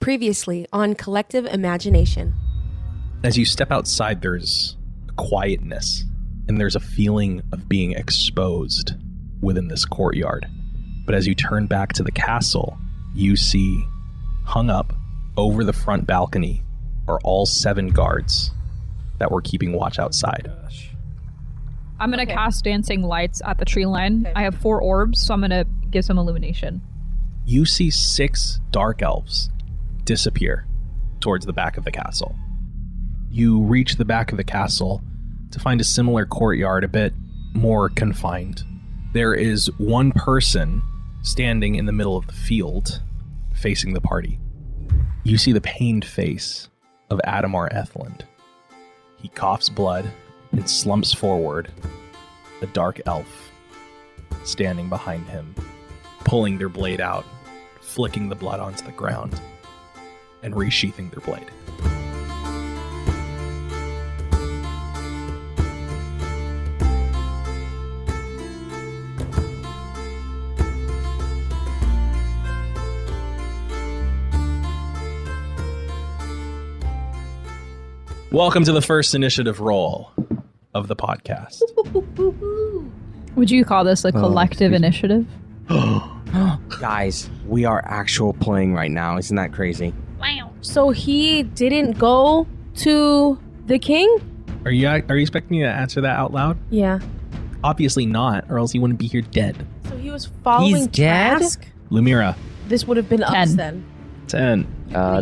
Previously on Collective Imagination. As you step outside, there's a quietness, and there's a feeling of being exposed within this courtyard. But as you turn back to the castle, you see hung up over the front balcony are all 7 guards that were keeping watch outside. I'm going to cast Dancing Lights at the tree line. Okay. I have 4 orbs, so I'm going to give some illumination. You see 6 dark elves disappear towards the back of the castle. You reach the back of the castle to find a similar courtyard, a bit more confined. There is one person standing in the middle of the field, facing the party. You see the pained face of Adamar Ethland. He coughs blood and slumps forward, a dark elf standing behind him, pulling their blade out, flicking the blood onto the ground, and resheathing their blade. Welcome to the first initiative roll of the podcast. Would you call this a collective initiative? Guys, we are actual playing right now. Isn't that crazy? Wow. So he didn't go to the king? Are you expecting me to answer that out loud? Yeah. Obviously not, or else he wouldn't be here dead. So he was following Trask? Lumira. This would have been 10. us then. 10.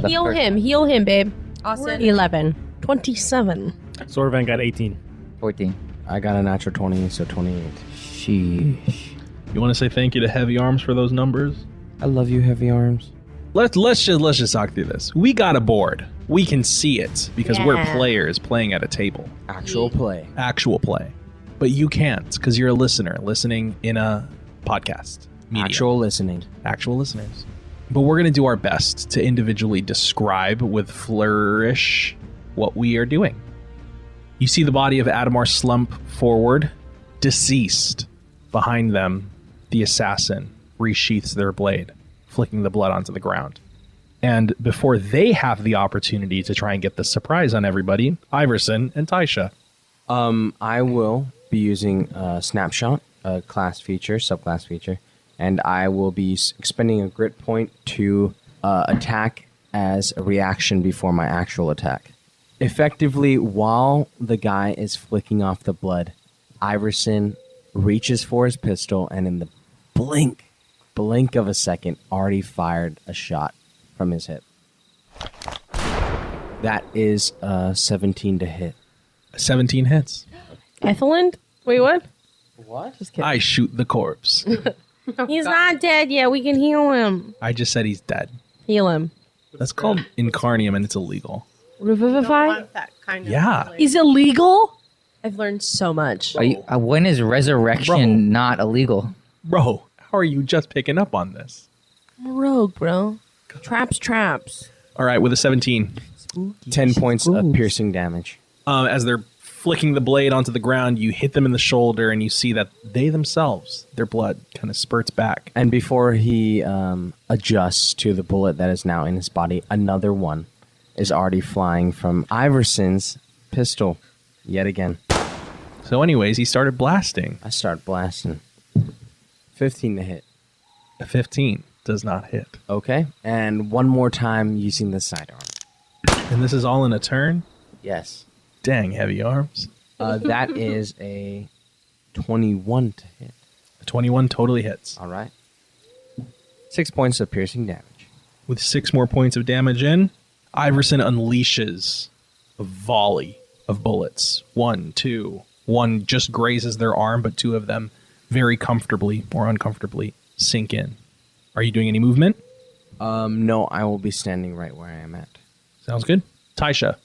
Heal him, babe. Austin. 11. 27. Sorvan got 18. 14. I got a natural 20, so 28. Sheesh. You want to say thank you to HeavyArms for those numbers? I love you, HeavyArms. Let's just talk through this. We got a board. We can see it because we're Yeah. players playing at a table. Actual play. Actual play. But you can't because you're a listener listening in a podcast. Medium. Actual listening. Actual listeners. But we're going to do our best to individually describe with flourish what we are doing. You see the body of Adamar slump forward, deceased. Behind them, the assassin resheaths their blade, flicking the blood onto the ground. And before they have the opportunity to try and get the surprise on everybody, Iverson and Taisha. I will be using a snapshot, a class feature, subclass feature, and I will be expending a grit point to attack as a reaction before my actual attack. Effectively, while the guy is flicking off the blood, Iverson reaches for his pistol and in the blink of a second already fired a shot from his hip. That is 17 to hit. 17 hits. Ethelend? Wait, what? What? Just kidding. I shoot the corpse. He's not dead yet. We can heal him. I just said he's dead. Heal him. That's called Incarnium and it's illegal. Revivify? That kind of Yeah. Is illegal? I've learned so much. When is resurrection not illegal? Bro, how are you just picking up on this? I'm a rogue, bro. Traps. All right, with a 17. 10 points of piercing damage. As they're flicking the blade onto the ground, you hit them in the shoulder and you see that they themselves, their blood kind of spurts back. And before he adjusts to the bullet that is now in his body, another one is already flying from Iverson's pistol yet again. So anyways, he started blasting. I start blasting. 15 to hit. A 15 does not hit. Okay. And one more time using the sidearm. And this is all in a turn? Yes. Dang, HeavyArms. That is a 21 to hit. A 21 totally hits. All right. 6 points of piercing damage. With 6 more points of damage in, Iverson unleashes a volley of bullets. 1, 2. One just grazes their arm, but 2 of them very comfortably or uncomfortably sink in. Are you doing any movement? No, I will be standing right where I am at. Sounds good. Taisha.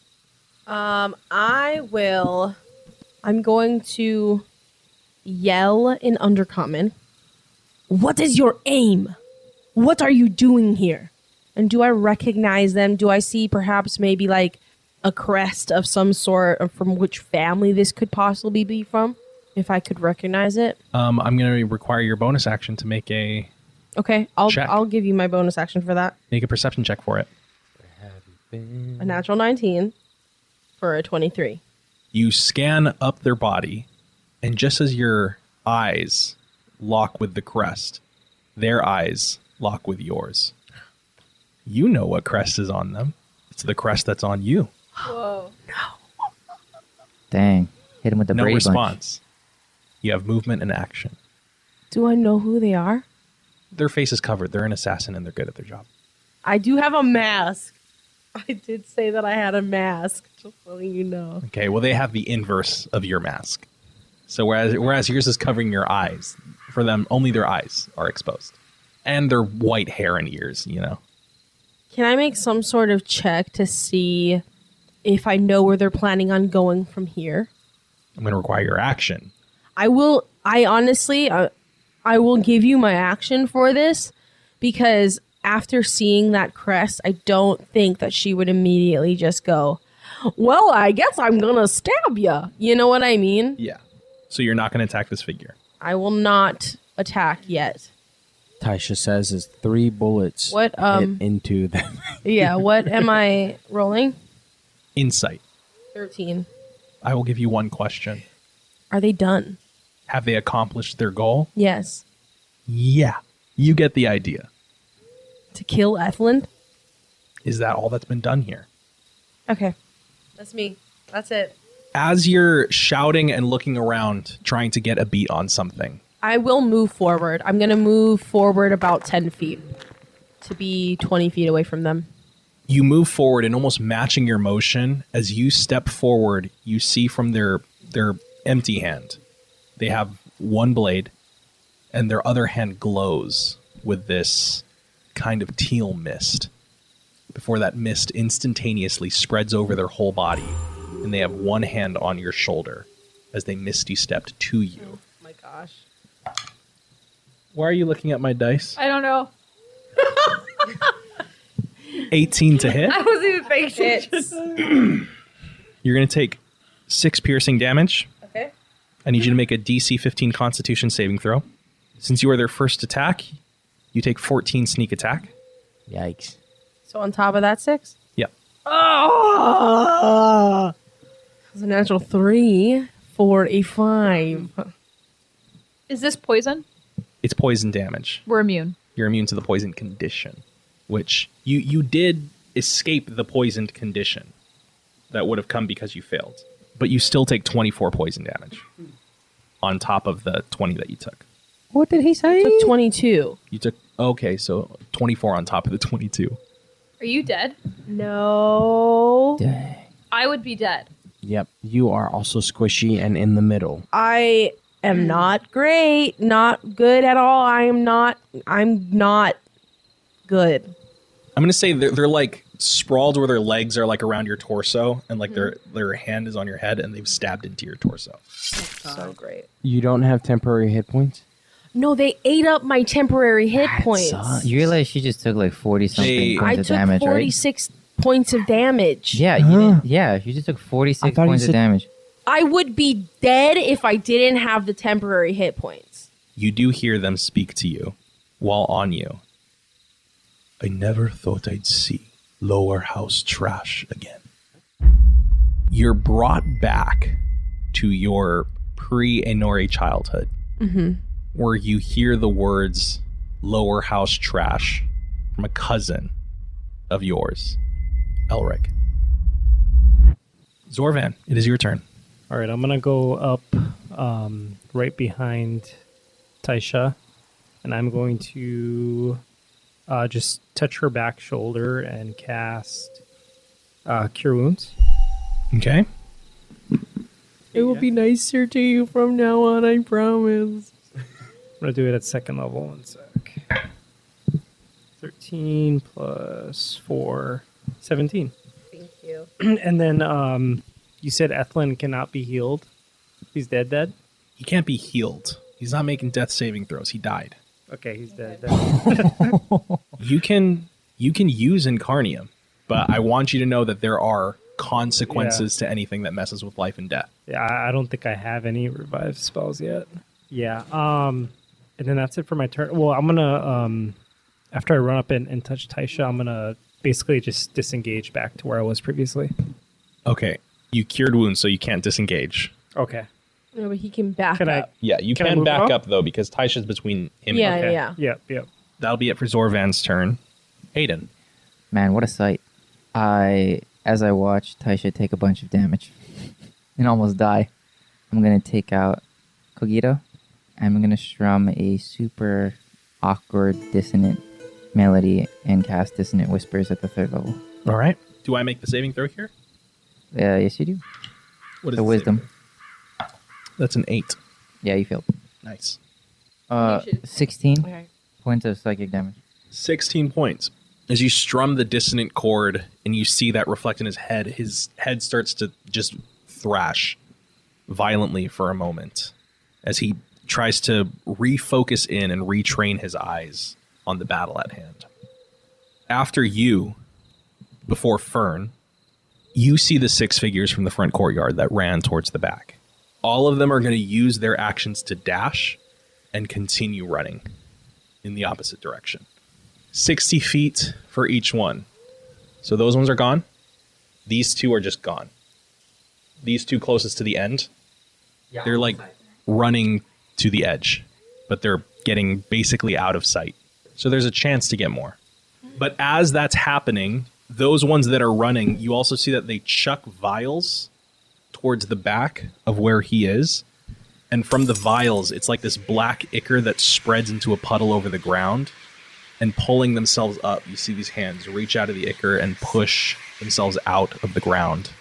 I'm going to yell in Undercommon. What is your aim? What are you doing here? And do I recognize them? Do I see perhaps maybe like a crest of some sort or from which family this could possibly be from? If I could recognize it. I'm going to require your bonus action to make a Okay, I'll give you my bonus action for that. Make a perception check for it. A natural 19 for a 23. You scan up their body, and just as your eyes lock with the crest, their eyes lock with yours. You know what crest is on them. It's the crest that's on you. Whoa. Dang. Hit him with the No Brady response. You have movement and action. Do I know who they are? Their face is covered. They're an assassin and they're good at their job. I do have a mask. I did say that I had a mask, just letting you know. Okay, well, they have the inverse of your mask. So whereas yours is covering your eyes, for them, only their eyes are exposed. And their white hair and ears, you know. Can I make some sort of check to see if I know where they're planning on going from here? I'm going to require your action. I will give you my action for this because after seeing that crest, I don't think that she would immediately just go, well, I guess I'm going to stab you. You know what I mean? Yeah. So you're not going to attack this figure. I will not attack yet. Taisha says is 3 bullets What, hit into them. Yeah, what am I rolling? Insight. 13. I will give you one question. Are they done? Have they accomplished their goal? Yes. Yeah. You get the idea. To kill Ethlyn? Is that all that's been done here? Okay. That's me. That's it. As you're shouting and looking around, trying to get a beat on something, I will move forward. I'm going to move forward about 10 feet to be 20 feet away from them. you move forward and almost matching your motion. As you step forward, you see from their empty hand, they have one blade and their other hand glows with this kind of teal mist before that mist instantaneously spreads over their whole body, and they have one hand on your shoulder as they misty stepped to you. Oh my gosh. Why are you looking at my dice? I don't know. 18 to hit. I wasn't even thinking. It's You're going to take 6 piercing damage. okay. I need you to make a DC 15 Constitution saving throw. Since you are their first attack, you take 14 sneak attack. Yikes. So on top of that 6? Yep. Oh! It's a natural 3 for a 5. Is this poison? It's poison damage. We're immune. You're immune to the poison condition, which you did escape the poisoned condition that would have come because you failed. But you still take 24 poison damage on top of the 20 that you took. What did he say? Took 22. You took, okay, so 24 on top of the 22. Are you dead? No. Dang. I would be dead. Yep. You are also squishy and in the middle. I am not great. Not good at all. I'm not good. I'm going to say they're like sprawled where their legs are like around your torso, and like their hand is on your head, and they've stabbed into your torso. So great. You don't have temporary hit points? No, they ate up my temporary hit points. You realize she just took like 40 something They- points I of took damage, right? 46 points of damage. Yeah, you did. Yeah, you just took 46 thought you points of said- damage. I would be dead if I didn't have the temporary hit points. You do hear them speak to you while on you. I never thought I'd see lower house trash again. You're brought back to your pre-Enori childhood, where you hear the words lower house trash from a cousin of yours, Elric. Zorvan, it is your turn. All right, I'm gonna go up right behind Taisha, and I'm going to just touch her back shoulder and cast Cure Wounds. Okay. It will be nicer to you from now on, I promise. I'm gonna do it at second level. 1 sec. 13 plus 4, 17. Thank you. And then you said Ethlyn cannot be healed. He's dead. He can't be healed. He's not making death saving throws. He died. Okay, he's dead. You can use Incarnium, but I want you to know that there are consequences to anything that messes with life and death. Yeah, I don't think I have any revive spells yet. Yeah. And then that's it for my turn. Well, I'm gonna after I run up and touch Taisha, I'm gonna basically just disengage back to where I was previously. Okay. You cured wounds, so you can't disengage. Okay. No, but he can back Can up. Yeah, you Can I can move back up? up, though, because Taisha's between him Yeah, and Okay. yeah. Yep. That'll be it for Zorvan's turn. Hayden. Man, what a sight. As I watch Taisha take a bunch of damage and almost die, I'm going to take out Kogito. I'm going to strum a super awkward, dissonant melody and cast Dissonant Whispers at the 3rd level. All right. Do I make the saving throw here? Yes, you do. What is The the wisdom. saving throw? That's an 8. Yeah, you failed. Nice. 16 Okay. points of psychic damage. 16 points. As you strum the dissonant chord and you see that reflect in his head starts to just thrash violently for a moment as he tries to refocus in and retrain his eyes on the battle at hand. After you, before Fern, you see the 6 figures from the front courtyard that ran towards the back. All of them are going to use their actions to dash and continue running in the opposite direction. 60 feet for each one. So those ones are gone. These 2 are just gone. These 2 closest to the end, they're like running to the edge, but they're getting basically out of sight. So there's a chance to get more. But as that's happening, those ones that are running, you also see that they chuck vials towards the back of where he is. And from the vials, it's like this black ichor that spreads into a puddle over the ground. And pulling themselves up, you see these hands reach out of the ichor and push themselves out of the ground.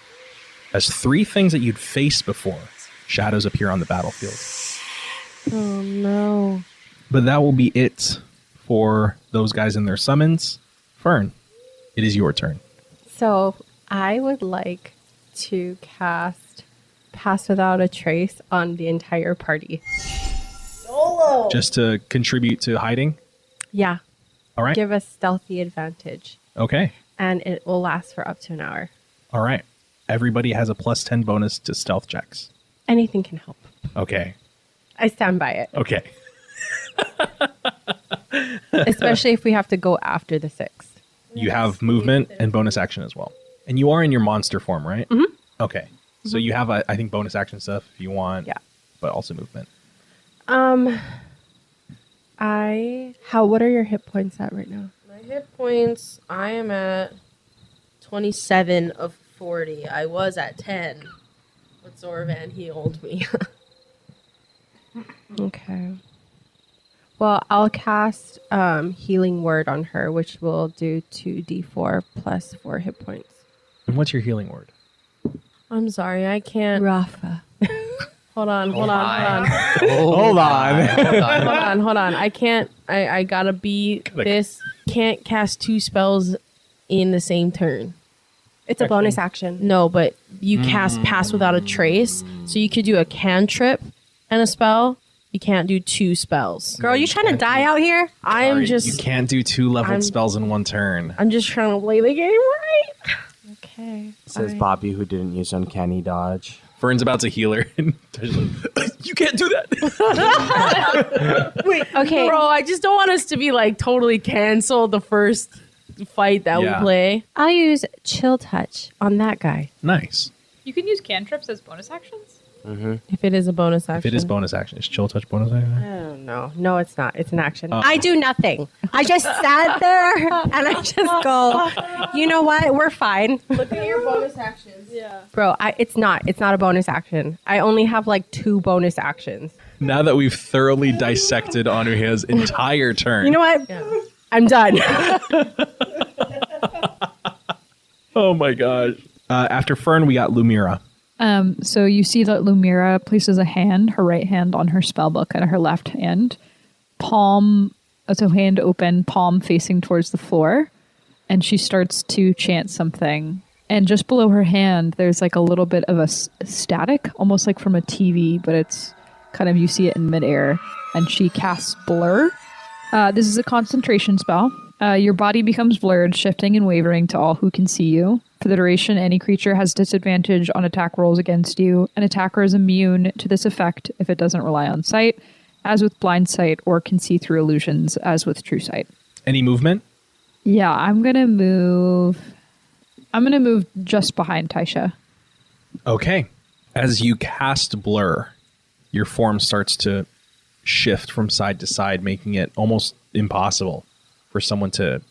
As 3 things that you'd faced before, shadows appear on the battlefield. Oh no. But that will be it for those guys in their summons. Fern, it is your turn. So I would like to cast Pass Without a Trace on the entire party. Just to contribute to hiding. Yeah. All right. Give us stealthy advantage. Okay. And it will last for up to an hour. All right. Everybody has a plus 10 bonus to stealth checks. Anything can help. Okay. I stand by it. Okay. Especially if we have to go after the 6. You have movement and bonus action as well. And you are in your monster form, right? Mm-hmm. Okay. So you have, I think, bonus action stuff if you want. Yeah. But also movement. What are your hit points at right now? My hit points, I am at 27 of 40. I was at 10. But Zorvan healed me. Okay. Well, I'll cast Healing Word on her, which will do 2d4 plus 4 hit points. And what's your healing word? I'm sorry, I can't. Rafa. Hold on. Hold on. Hold on. I can't. I gotta be this. Can't cast 2 spells in the same turn. It's a bonus action. No, but you cast Pass Without a Trace. So you could do a cantrip and a spell. You can't do 2 spells. Girl, you trying to die out here? I am Sorry, just. You can't do 2 leveled I'm- spells in one turn. I'm just trying to play the game right. Okay. Says Bobby, who didn't use Uncanny Dodge. Fern's about to heal her. And you can't do that. Okay. Bro, I just don't want us to be like totally canceled the first fight that Yeah. we play. I'll use Chill Touch on that guy. Nice. You can use cantrips as bonus actions? If it is a bonus action. If it is bonus action, is chill touch bonus action? I don't know. No, it's not. It's an action. Oh. I do nothing. I just sat there and I just go, you know what? We're fine. Look at your bonus actions. Yeah. Bro, it's not a bonus action. I only have like 2 bonus actions. Now that we've thoroughly dissected Anuhea's entire turn. You know what? I'm done. Oh my gosh. After Fern, we got Lumira. So you see that Lumira places a hand, her right hand, on her spellbook and her left hand. Palm, so hand open, palm facing towards the floor. And she starts to chant something. And just below her hand, there's like a little bit of a static, almost like from a TV, but it's kind of, you see it in midair. And she casts Blur. This is a concentration spell. Your body becomes blurred, shifting and wavering to all who can see you. For the duration, any creature has disadvantage on attack rolls against you. An attacker is immune to this effect if it doesn't rely on sight, as with blind sight, or can see through illusions, as with true sight. Any movement? Yeah, I'm gonna move. I'm gonna move just behind Taisha. Okay. As you cast Blur, your form starts to shift from side to side, making it almost impossible for someone to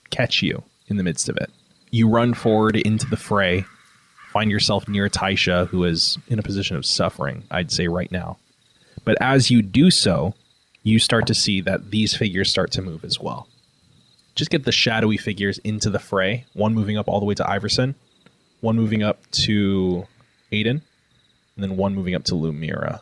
catch you in the midst of it. You run forward into the fray, find yourself near Taisha, who is in a position of suffering, I'd say right now. But as you do so, you start to see that these figures start to move as well. Just get the shadowy figures into the fray, one moving up all the way to Iverson, one moving up to Aiden, and then one moving up to Lumira.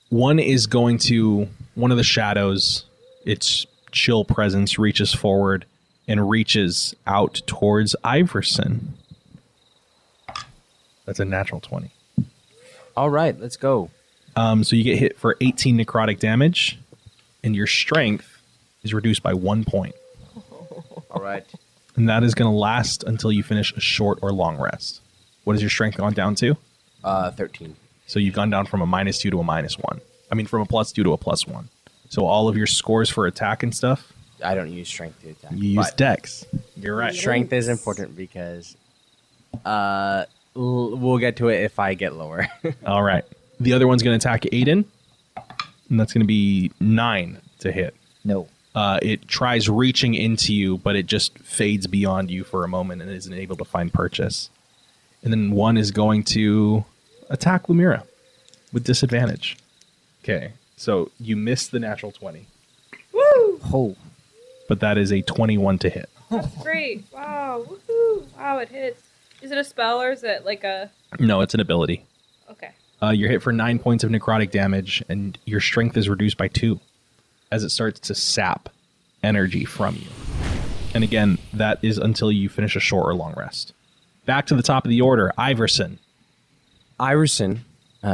One is going to, one of the shadows, its chill presence reaches forward and reaches out towards Iverson. That's a natural 20. All right, let's go. So you get hit for 18 necrotic damage, and your strength is reduced by 1 point. All right. And that is going to last until you finish a short or long rest. What has your strength gone down to? 13. So you've gone down from a -2 to a -1. I mean, from a +2 to a +1. So all of your scores for attack and stuff, I don't use strength to attack. you use but dex. You're right. Strength is important because we'll get to it if I get lower. All right. The other one's going to attack Aiden, and that's going to be 9 to hit. No. It tries reaching into you, but it just fades beyond you for a moment and isn't able to find purchase. And then one is going to attack Lumira with disadvantage. Okay, so you missed the natural 20, Oh. but that is a 21 to hit. Great. Wow. Woohoo. Wow, it hits. Is it a spell or is it like a... No, it's an ability. Okay. You're hit for 9 points of necrotic damage, and your strength is reduced by 2 as it starts to sap energy from you. And again, that is until you finish a short or long rest. Back to the top of the order, Iverson. Iverson,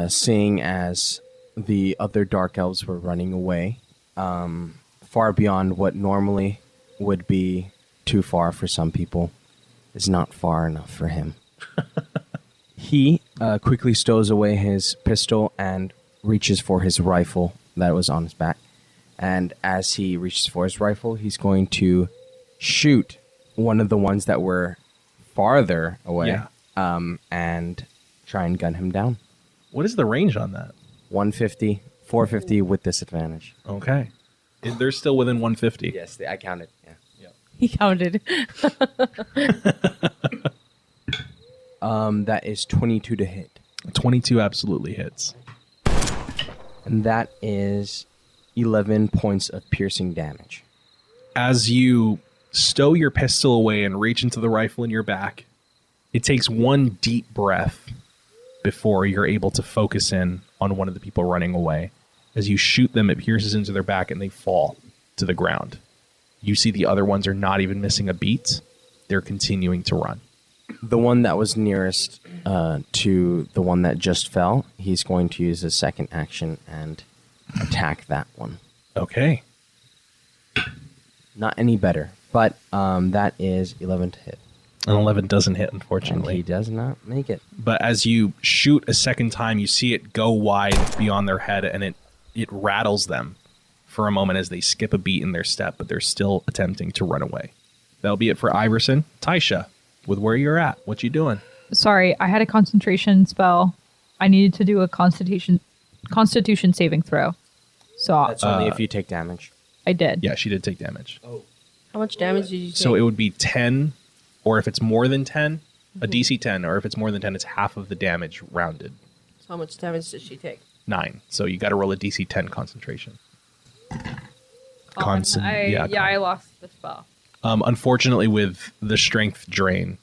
seeing as the other dark elves were running away, far beyond what normally would be too far for some people, is not far enough for him. He quickly stows away his pistol and reaches for his rifle that was on his back. And as he reaches for his rifle, he's going to shoot one of the ones that were farther away, and try and gun him down. What is the range on that? 150, 450 with disadvantage. Okay. They're still within 150. Yes, I counted. Yeah. He counted. That is 22 to hit. 22 absolutely hits. And that is 11 points of piercing damage. As you stow your pistol away and reach into the rifle in your back, it takes one deep breath before you're able to focus in on one of the people running away. As you shoot them, it pierces into their back and they fall to the ground. You see the other ones are not even missing a beat. They're continuing to run. The one that was nearest to the one that just fell, he's going to use his second action and attack that one. Okay. Not any better, but that is 11 to hit. An 11 doesn't hit, And unfortunately. he does not make it. But as you shoot a second time, you see it go wide beyond their head, and it rattles them for a moment as they skip a beat in their step, but they're still attempting to run away. That'll be it for Iverson. Taisha, with where you're at, what you doing? Sorry, I had a concentration spell. I needed to do a constitution saving throw. So That's only if you take damage. I did. Yeah, she did take damage. How much damage did you take? So it would be 10, or if it's more than 10, a DC 10, or if it's more than 10, it's half of the damage rounded. So how much damage did she take? 9. So you got to roll a DC 10 concentration. I lost the spell. Unfortunately, with the strength drain,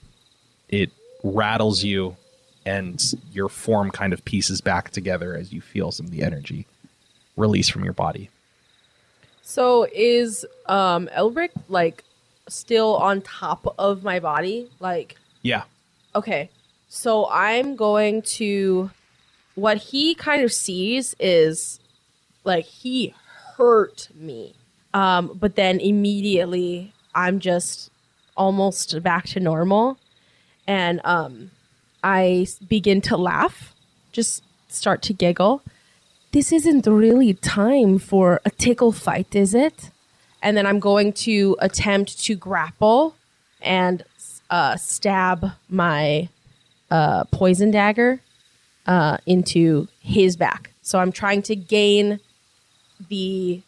it rattles you, and your form kind of pieces back together as you feel some of the energy release from your body. So is Elric like still on top of my body? Like, Yeah. okay. So I'm going to, what he kind of sees is like he hurt me. But then immediately I'm just almost back to normal. And I begin to laugh, just start to giggle. This isn't really time for a tickle fight, is it? and then I'm going to attempt to grapple and stab my poison dagger into his back. So I'm trying to gain the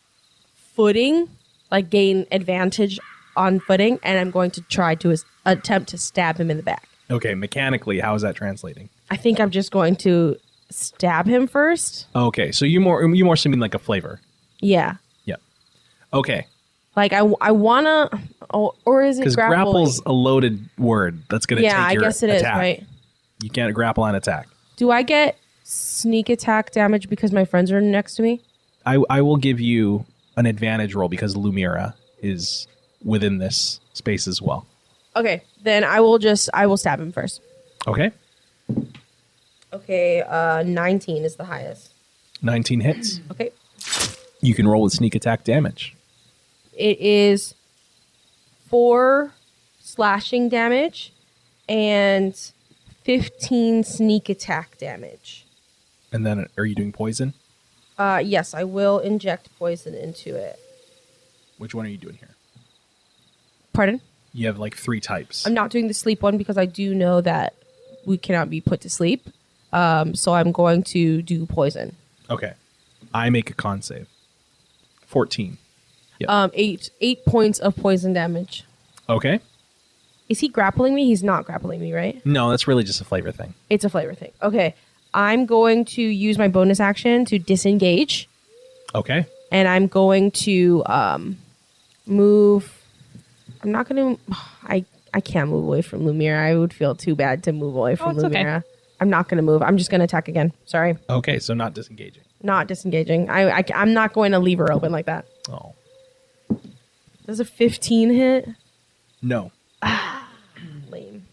footing, like gain advantage on footing, and I'm going to try to attempt to stab him in the back. Okay, mechanically, how is that translating? I think I'm just going to stab him first. Okay, so you more so mean like a flavor. Yeah. Yep. Okay. Like I wanna, or is it Because grappling? grapple's a loaded word. That's going to take Yeah, I your guess it is, attack. right? You can't grapple and attack. Do I get sneak attack damage because my friends are next to me? I will give you an advantage roll because Lumira is within this space as well. Okay, then I will stab him first. Okay. Okay, 19 is the highest. 19 hits. Okay. You can roll with sneak attack damage. It is 4 slashing damage and 15 sneak attack damage. And then are you doing poison? Yes, I will inject poison into it. Which one are you doing here? Pardon? You have like 3 types. I'm not doing the sleep one because I do know that we cannot be put to sleep. So I'm going to do poison. Okay. I make a con save. 14. Yep. 8 points of poison damage. Okay. Is he grappling me? He's not grappling me, right? No, that's really just a flavor thing. It's a flavor thing. Okay. I'm going to use my bonus action to disengage. Okay. And I'm going to move. I'm not going to. I can't move away from Lumira. I would feel too bad to move away from it's okay. Lumira. I'm not going to move. I'm just going to attack again. Sorry. Okay, so not disengaging. Not disengaging. I'm not going to leave her open like that. Oh. Does a 15 hit? No. Lame.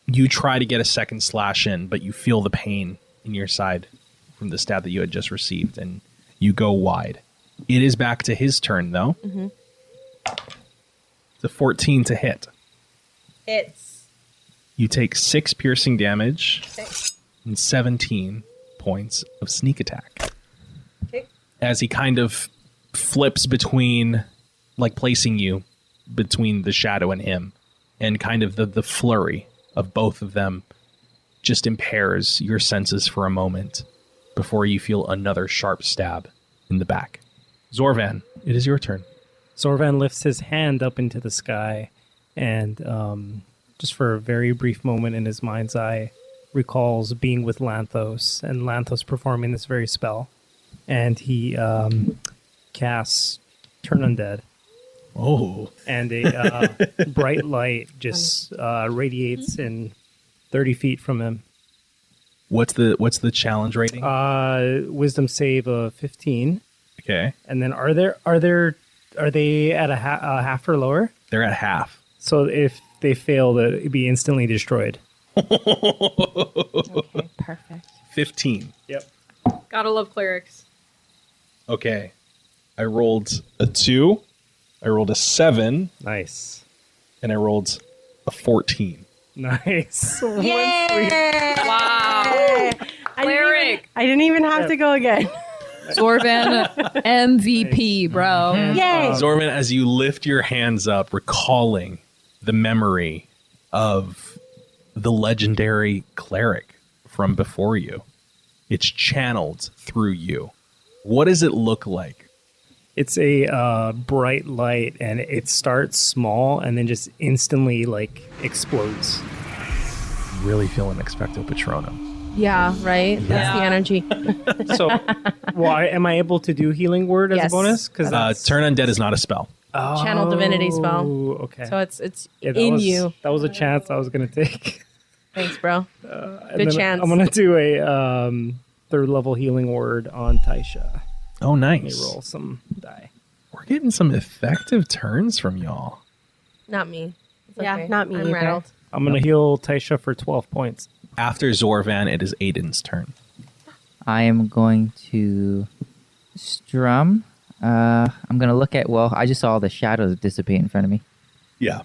You try to get a second slash in, but you feel the pain in your side from the stab that you had just received, and you go wide. It is back to his turn, though. Mm-hmm. It's a 14 to hit. Hits. You take 6 piercing damage 6. and 17 points of sneak attack. Okay. As he kind of flips between, like placing you between the shadow and him, and kind of the flurry of both of them just impairs your senses for a moment before you feel another sharp stab in the back. Zorvan, it is your turn. Zorvan lifts his hand up into the sky and just for a very brief moment in his mind's eye recalls being with Lanthos and Lanthos performing this very spell. And he casts Turn Undead. Oh. And a bright light just radiates in 30 feet from him. What's the challenge rating? Wisdom save of 15. Okay. And then are they at a half or lower? They're at half. So if they fail, it'd be instantly destroyed. Okay, perfect. 15. Yep. Gotta love clerics. Okay. I rolled a 2. I rolled a 7. Nice. And I rolled a 14. Nice. Wow. Cleric. I didn't even have to go again. Zorvan MVP, bro. Yay! Zorvan, as you lift your hands up, recalling the memory of the legendary cleric from before you, it's channeled through you. What does it look like? It's a bright light, and it starts small and then just instantly explodes. Really feel an expecto patronum. Yeah, right? That's the energy. So, am I able to do Healing Word as Yes. a bonus? Because Turn Undead is not a spell. Channel divinity spell. Okay. So it's Yeah, you. That was a chance I was going to take. Thanks, bro. And Good then chance. I'm going to do a third level Healing Word on Taisha. Oh, Let me nice. roll some die. We're getting some effective turns from y'all. Not me. It's Yeah, okay. not me I'm either. rattled. I'm going to heal Taisha for 12 points. After Zorvan, it is Aiden's turn. I am going to strum. I'm going to look at, I just saw the shadows dissipate in front of me. Yeah.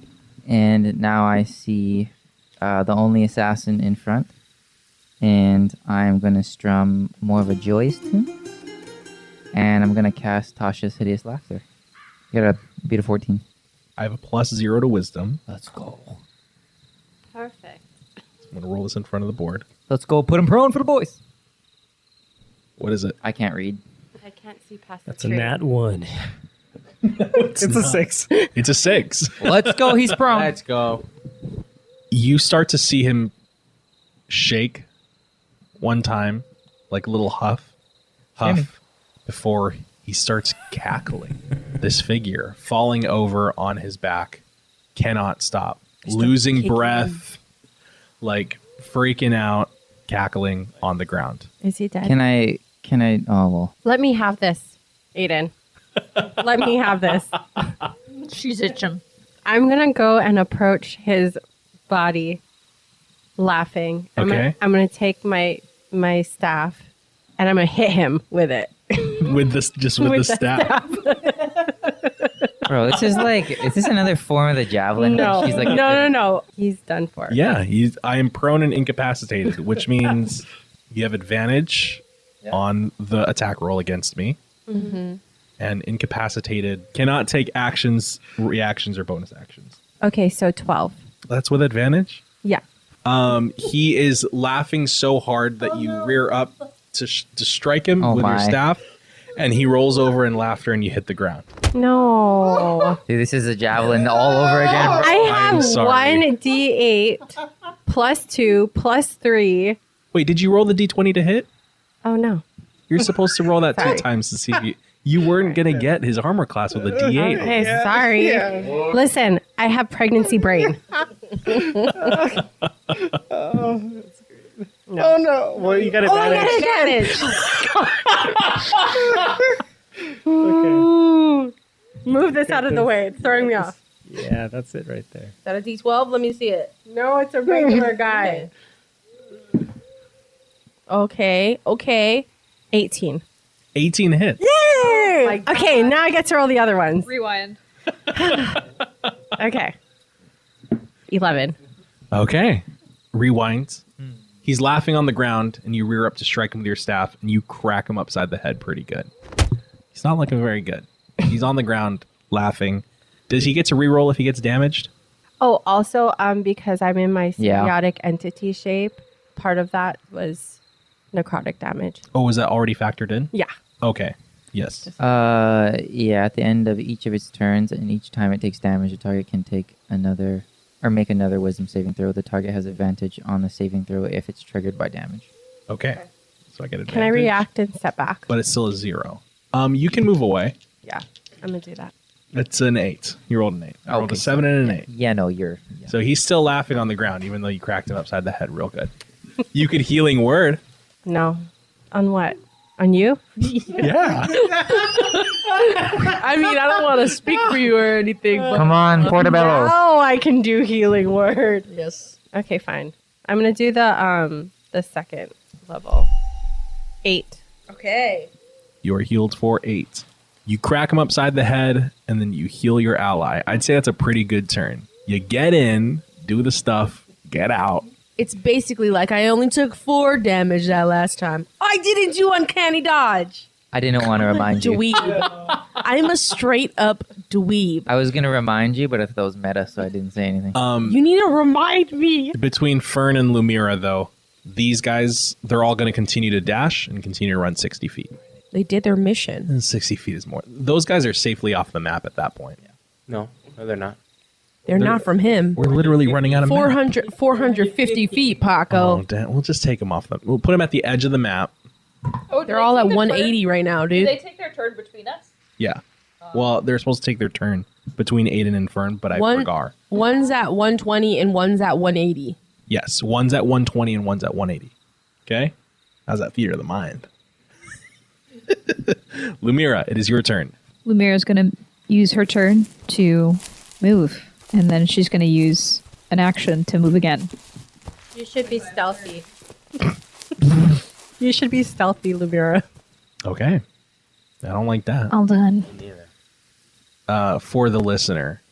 And now I see the only assassin in front. And I'm going to strum more of a joyous tune. And I'm going to cast Tasha's Hideous Laughter. Get a Beat a 14. I have a +0 to wisdom. Let's go. Perfect. I'm gonna roll this in front of the board. Let's go. Put him prone for the boys. What is it? I can't read. I can't see past That's the a tree. nat 1. It's a 6. It's a 6. Let's go. He's prone. Let's go. You start to see him shake one time, like a little huff, Shimmy. before he starts cackling. This figure falling over on his back, cannot stop, losing kicking breath, like freaking out, cackling on the ground. Is he dead? Can I? Oh, well. Let me have this, Aiden. Let me have this. She's itching. I'm gonna go and approach his body, laughing. Okay. I'm gonna take my staff, and I'm gonna hit him with it. With this, just with the staff. Bro, this is like, is this another form of the javelin? No, She's like, no. He's done for. Yeah, I am prone and incapacitated, which means you have advantage on the attack roll against me. Mm-hmm. And incapacitated cannot take actions, reactions, or bonus actions. Okay, so 12. That's with advantage? Yeah. He is laughing so hard that you rear up to strike him Oh with your my. staff, and he rolls over in laughter and you hit the ground. No. Dude, this is a javelin all over again. Bro. I I'm have sorry. 1d8 +2 +3. Wait, did you roll the d20 to hit? Oh no. You're supposed to roll that 2 Sorry. times to see if you weren't going to get his armor class with a d8. Hey, sorry. Listen, I have pregnancy brain. Oh no! Well, you got advantage. Ooh. Move this out of the way. It's throwing me off. Yeah, that's it right there. Is that a D12? Let me see it. No, it's a regular guy. Okay. 18. 18 hits. Yay! Okay, now I get to roll the other ones. Rewind. Okay. 11. Okay. Rewind. He's laughing on the ground, and you rear up to strike him with your staff, and you crack him upside the head pretty good. He's not looking very good. He's on the ground laughing. Does he get to reroll if he gets damaged? Oh, also, because I'm in my Yeah. symbiotic entity shape, part of that was necrotic damage. Oh, was that already factored in? Yeah. Okay. Yes. Yeah, at the end of each of its turns, and each time it takes damage, the target can take another, or make another wisdom saving throw. The target has advantage on the saving throw if it's triggered by damage. Okay. So I get advantage. Can I react and step back? But it's still a 0. You can move away. Yeah, I'm going to do that. It's an 8. You rolled an 8. I rolled a Okay. 7 and an 8. Yeah, no, you're... Yeah. So he's still laughing on the ground, even though you cracked him upside the head real good. You could healing word. No. On what? On you? Yeah. I mean, I don't want to speak for you or anything, but Come on, Portobello. Oh, I can do healing word. yes. Okay, fine. I'm going to do the second level. 8. Okay. You are healed for 8. You crack him upside the head, and then you heal your ally. I'd say that's a pretty good turn. You get in, do the stuff, get out. It's basically like I only took 4 damage that last time. I didn't do uncanny dodge. I didn't want to remind you. Dweeb. I'm a straight up dweeb. I was going to remind you, but I thought that was meta, so I didn't say anything. You need to remind me. Between Fern and Lumira, though, these guys, they're all going to continue to dash and continue to run 60 feet. They did their mission. And 60 feet is more. Those guys are safely off the map at that point. No, they're not. They're not from him. We're literally running out of map. 450 feet, Oh, Paco. damn. We'll just take them off. We'll put them at the edge of the map. Oh, do They're they all take at their 180 turn? right now, Do dude. they take their turn between us? Yeah. Well, they're supposed to take their turn between Aiden and Fern, but I forgot. One's at 120 and one's at 180. Yes, one's at 120 and one's at 180. Okay? How's that theater of the mind? Lumira, it is your turn. Lumira's going to use her turn to move, and then she's going to use an action to move again. You should be stealthy. You should be stealthy, Lumira. Okay. I don't like that. All done. For the listener,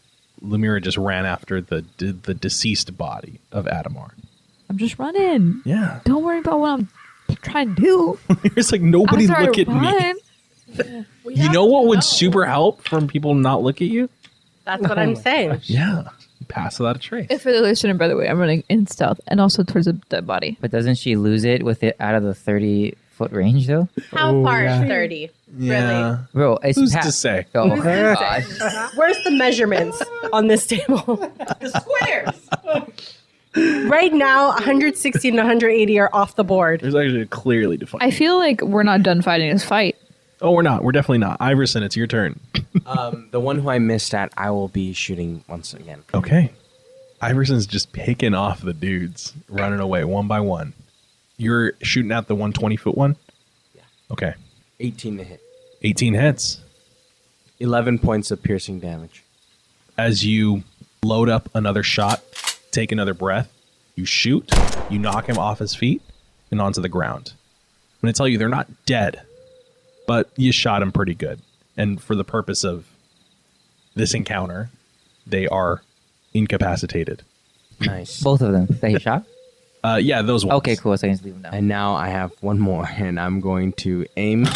Lumira just ran after the deceased body of Adamar. I'm just running. Yeah. Don't worry about what I'm trying to do. It's like, nobody I'm sorry, look at me. run. You know what would super help from people not look at you? That's what I'm saying. Yeah. Pass without a trace. If for the listener, by the way, I'm running in stealth and also towards the dead body. But doesn't she lose it with it out of the 30-foot range, though? How far is 30? Yeah. Bro, it's Who's to say? Oh, God. Where's the measurements on this table? The squares. Right now, 160 and 180 are off the board. There's actually a clearly defined. I feel like we're not done fighting this fight. Oh, we're not. We're definitely not. Iverson, it's your turn. The one who I missed at, I will be shooting once again. Okay. Iverson's just picking off the dudes, running away one by one. You're shooting at the 120-foot one? Yeah. Okay. 18 to hit. 18 hits. 11 points of piercing damage. As you load up another shot, take another breath, you shoot, you knock him off his feet and onto the ground. I'm going to tell you, they're not dead, but you shot him pretty good. And for the purpose of this encounter, they are incapacitated. Nice. Both of them that he shot? Yeah, those ones. Okay, cool. So I can just leave them down. And now I have one more, and I'm going to aim.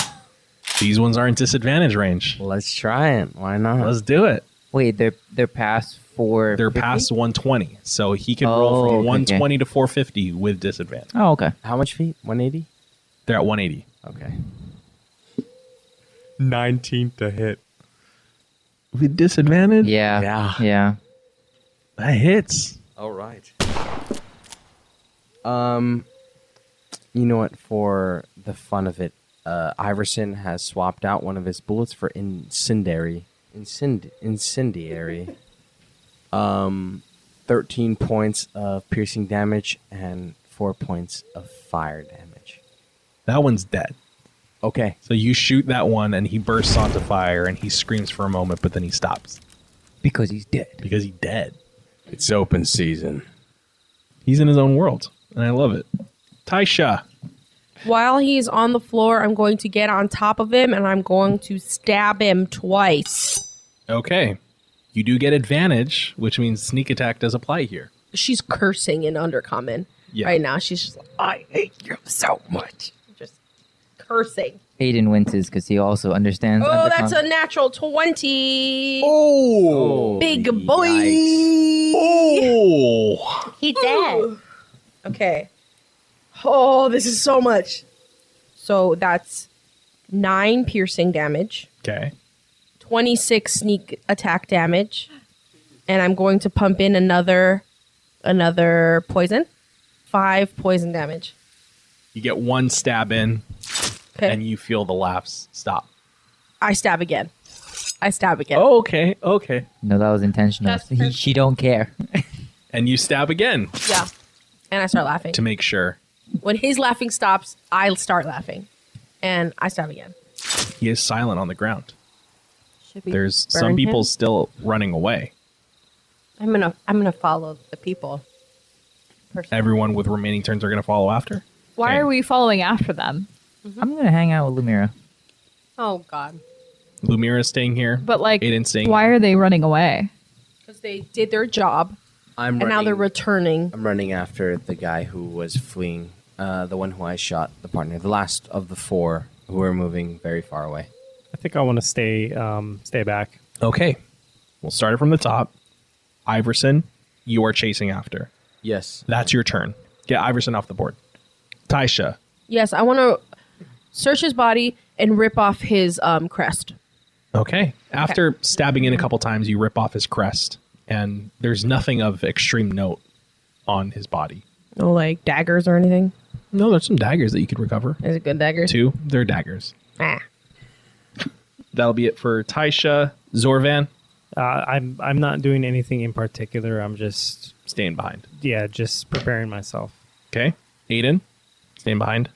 These ones are in disadvantage range. Let's try it. Why not? Let's do it. Wait, they're past 450? They're past 120, so he can roll Oh, from okay. 120 to 450 with disadvantage. Oh, okay. How much feet? 180? They're at 180. Okay. 19 to hit. With disadvantage? Yeah. Yeah. That hits. All right. You know what? For the fun of it, Iverson has swapped out one of his bullets for incendiary. 13 points of piercing damage and 4 points of fire damage. That one's dead. Okay. So you shoot that one, and he bursts onto fire, and he screams for a moment, but then he stops Because he's dead. because he's dead. It's open season. He's in his own world, and I love it. Taisha. While he's on the floor, I'm going to get on top of him and I'm going to stab him twice. Okay. You do get advantage, which means sneak attack does apply here. She's cursing in Undercommon Yeah. right now. She's just like, I hate you so much. Just cursing. Aiden winces because he also understands. Oh, that's undercon- a natural 20. Oh. Big boy. Oh. He dead. Okay. Oh, this is so much. So that's 9 piercing damage, Okay. 26 sneak attack damage, and I'm going to pump in another poison. 5 poison damage. You get one stab in, Okay. and you feel the laughs stop. I stab again. Oh, okay. Okay. No, that was intentional. She don't care. And you stab again Yeah. And I start laughing. to make sure. When his laughing stops, I start laughing. And I stab again. He is silent on the ground. Should we There's burn some people him? still running away. I'm gonna follow the people. Everyone with remaining turns are going to follow after. Why Okay. are we following after them? I'm going to hang out with Lumira. Oh God. Lumira's staying here. But like, Aiden's staying why are they running away? Because they did their job, I'm and now they're running- returning. I'm running after the guy who was fleeing, the one who I shot, the partner, the last of the 4 who were moving very far away. I think I want to stay back. Okay. We'll start it from the top. Iverson, you are chasing after. Yes. That's your turn. Get Iverson off the board. Taisha. Yes, I want to search his body and rip off his crest. Okay. After stabbing in a couple times, you rip off his crest, and there's nothing of extreme note on his body. No, like daggers or anything. No, there's some daggers that you could recover. Is it good daggers? 2, they're daggers. Ah. That'll be it for Taisha. Zorvan, I'm not doing anything in particular. I'm just staying behind. just preparing myself. Okay. Aiden, staying behind.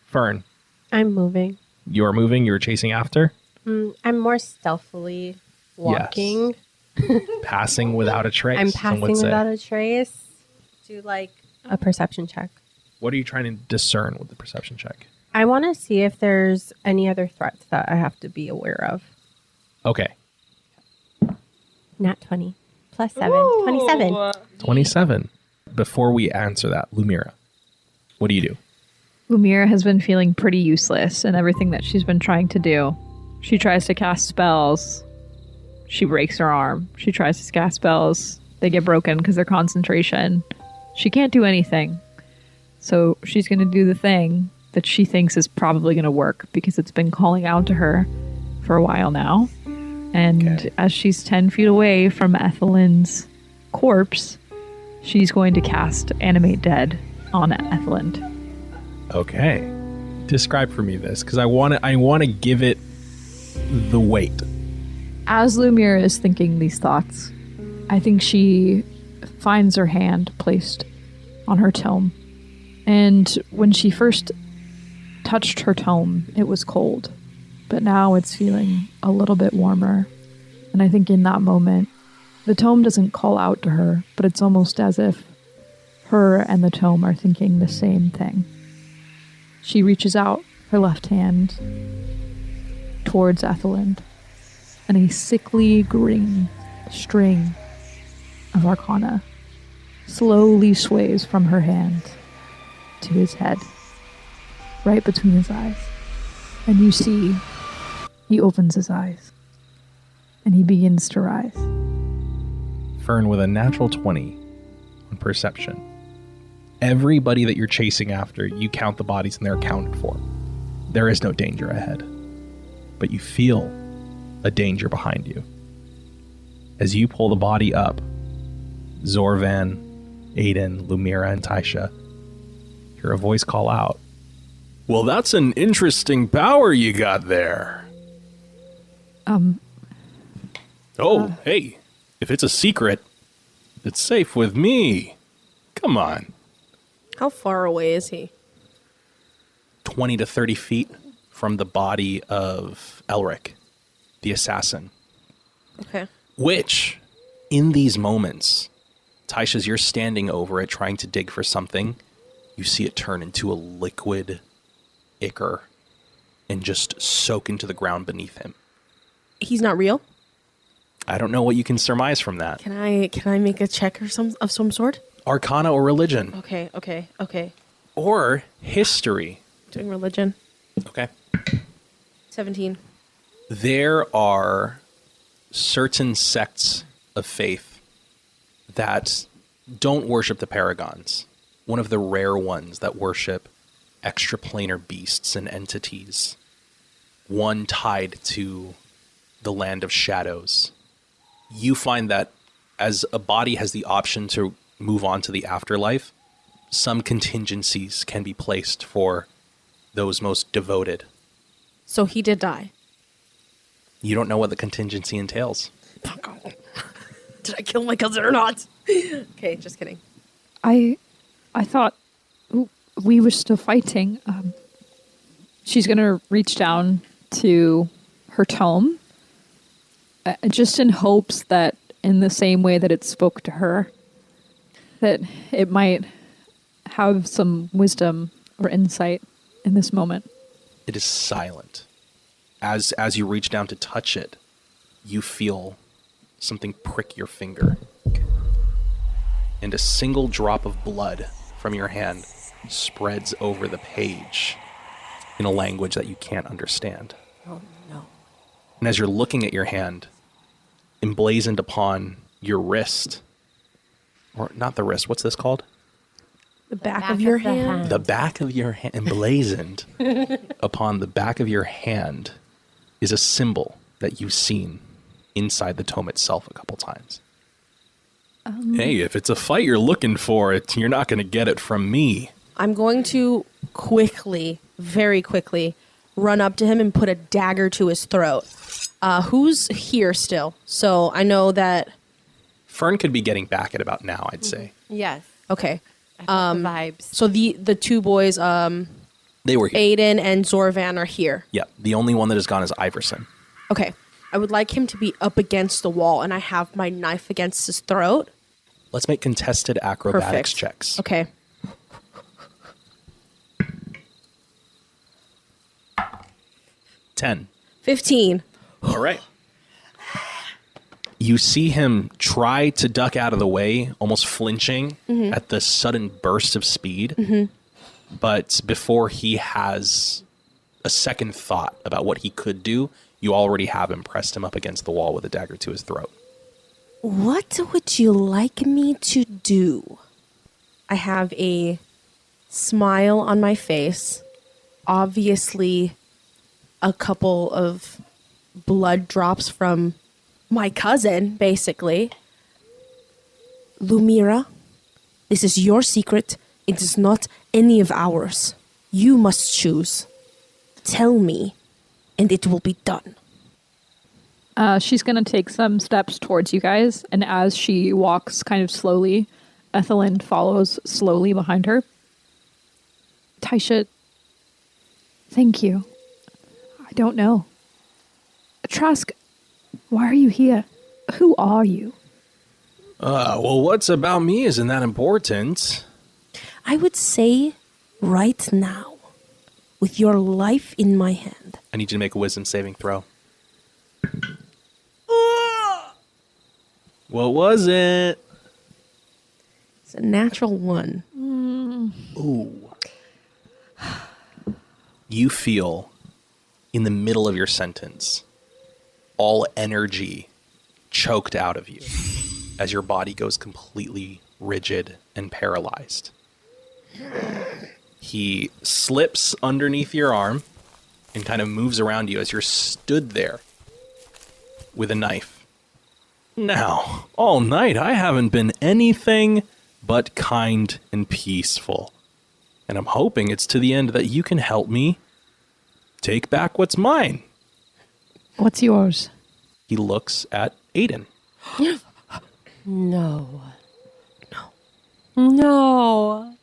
Fern, I'm moving. you are moving. You're chasing after. I'm more stealthily walking. Passing without a trace. I'm some would passing say. without a trace. Do like a perception check. What are you trying to discern with the perception check? I want to see if there's any other threats that I have to be aware of. Okay. Nat 20 plus 7. 27. 27. Before we answer that, Lumira, what do you do? Lumira has been feeling pretty useless in everything that she's been trying to do. She tries to cast spells. She breaks her arm. She tries to cast spells. They get broken because they're concentration. She can't do anything. So she's going to do the thing that she thinks is probably going to work because it's been calling out to her for a while now. And as she's 10 feet away from Ethelin's corpse, she's going to cast Animate Dead on Ethelind. Okay. Describe for me this, because I want to give it the weight. As Lumira is thinking these thoughts, I think she finds her hand placed on her tome. And when she first touched her tome, it was cold. But now it's feeling a little bit warmer. And I think in that moment, the tome doesn't call out to her, but it's almost as if her and the tome are thinking the same thing. She reaches out her left hand towards Ethelind, and a sickly green string of arcana slowly sways from her hand to his head, right between his eyes. And you see he opens his eyes, and he begins to rise. Fern with a natural 20 on perception. Everybody that you're chasing after, you count the bodies and they're accounted for. There is no danger ahead. But you feel a danger behind you. As you pull the body up, Zorvan, Aiden, Lumira, and Taisha hear a voice call out. Well, that's an interesting power you got there. Hey, if it's a secret, it's safe with me. Come on. How far away is he? 20 to 30 feet from the body of Elric, the assassin. Okay. Which, in these moments, Taisha, as you're standing over it trying to dig for something, you see it turn into a liquid ichor and just soak into the ground beneath him. He's not real? I don't know what you can surmise from that. Can I make a check or of some sort? Arcana or religion. Okay. Or history. Doing religion. Okay. 17. There are certain sects of faith that don't worship the paragons. One of the rare ones that worship extraplanar beasts and entities. One tied to the land of shadows. You find that as a body has the option to move on to the afterlife, some contingencies can be placed for those most devoted. So he did die. You don't know what the contingency entails. Did I kill my cousin or not? Okay, just kidding. I thought we were still fighting. She's going to reach down to her tome, just in hopes that in the same way that it spoke to her, that it might have some wisdom or insight in this moment. It is silent. As you reach down to touch it, you feel something prick your finger. And a single drop of blood from your hand spreads over the page in a language that you can't understand. Oh, no. And as you're looking at your hand, emblazoned upon your wrist, or not the wrist, what's this called? The back of your hand? The back of your hand, emblazoned upon the back of your hand, is a symbol that you've seen inside the tome itself a couple times. Hey, if it's a fight you're looking for, you're not going to get it from me. I'm going to quickly, very quickly, run up to him and put a dagger to his throat. Who's here still? So I know that... Fern could be getting back at about now, I'd say. Yes. Okay. I felt the vibes. So the two boys, They were here. Aiden and Zorvan are here. Yeah, the only one that is gone is Iverson. Okay. I would like him to be up against the wall, and I have my knife against his throat. Let's make contested acrobatics Perfect. checks. Okay. 10. 15. All right. You see him try to duck out of the way, almost flinching at the sudden burst of speed. But before he has a second thought about what he could do, You already have him pressed him up against the wall with a dagger to his throat. What would you like me to do? I have a smile on my face. Obviously, a couple of blood drops from my cousin, basically. Lumira, this is your secret. It is not any of ours. You must choose. Tell me, and it will be done. She's going to take some steps towards you guys, and as she walks kind of slowly, Ethelind follows slowly behind her. Taisha, thank you. I don't know. Trask, why are you here? Who are you? Well, what's about me isn't that important. I would say right now, with your life in my hand. I need you to make a wisdom saving throw. What was it? It's a natural 1. Ooh. You feel in the middle of your sentence all energy choked out of you as your body goes completely rigid and paralyzed. He slips underneath your arm and kind of moves around you as you're stood there with a knife. Now, all night I haven't been anything but kind and peaceful. And I'm hoping it's to the end that you can help me take back what's mine. What's yours? He looks at Aiden. No. No.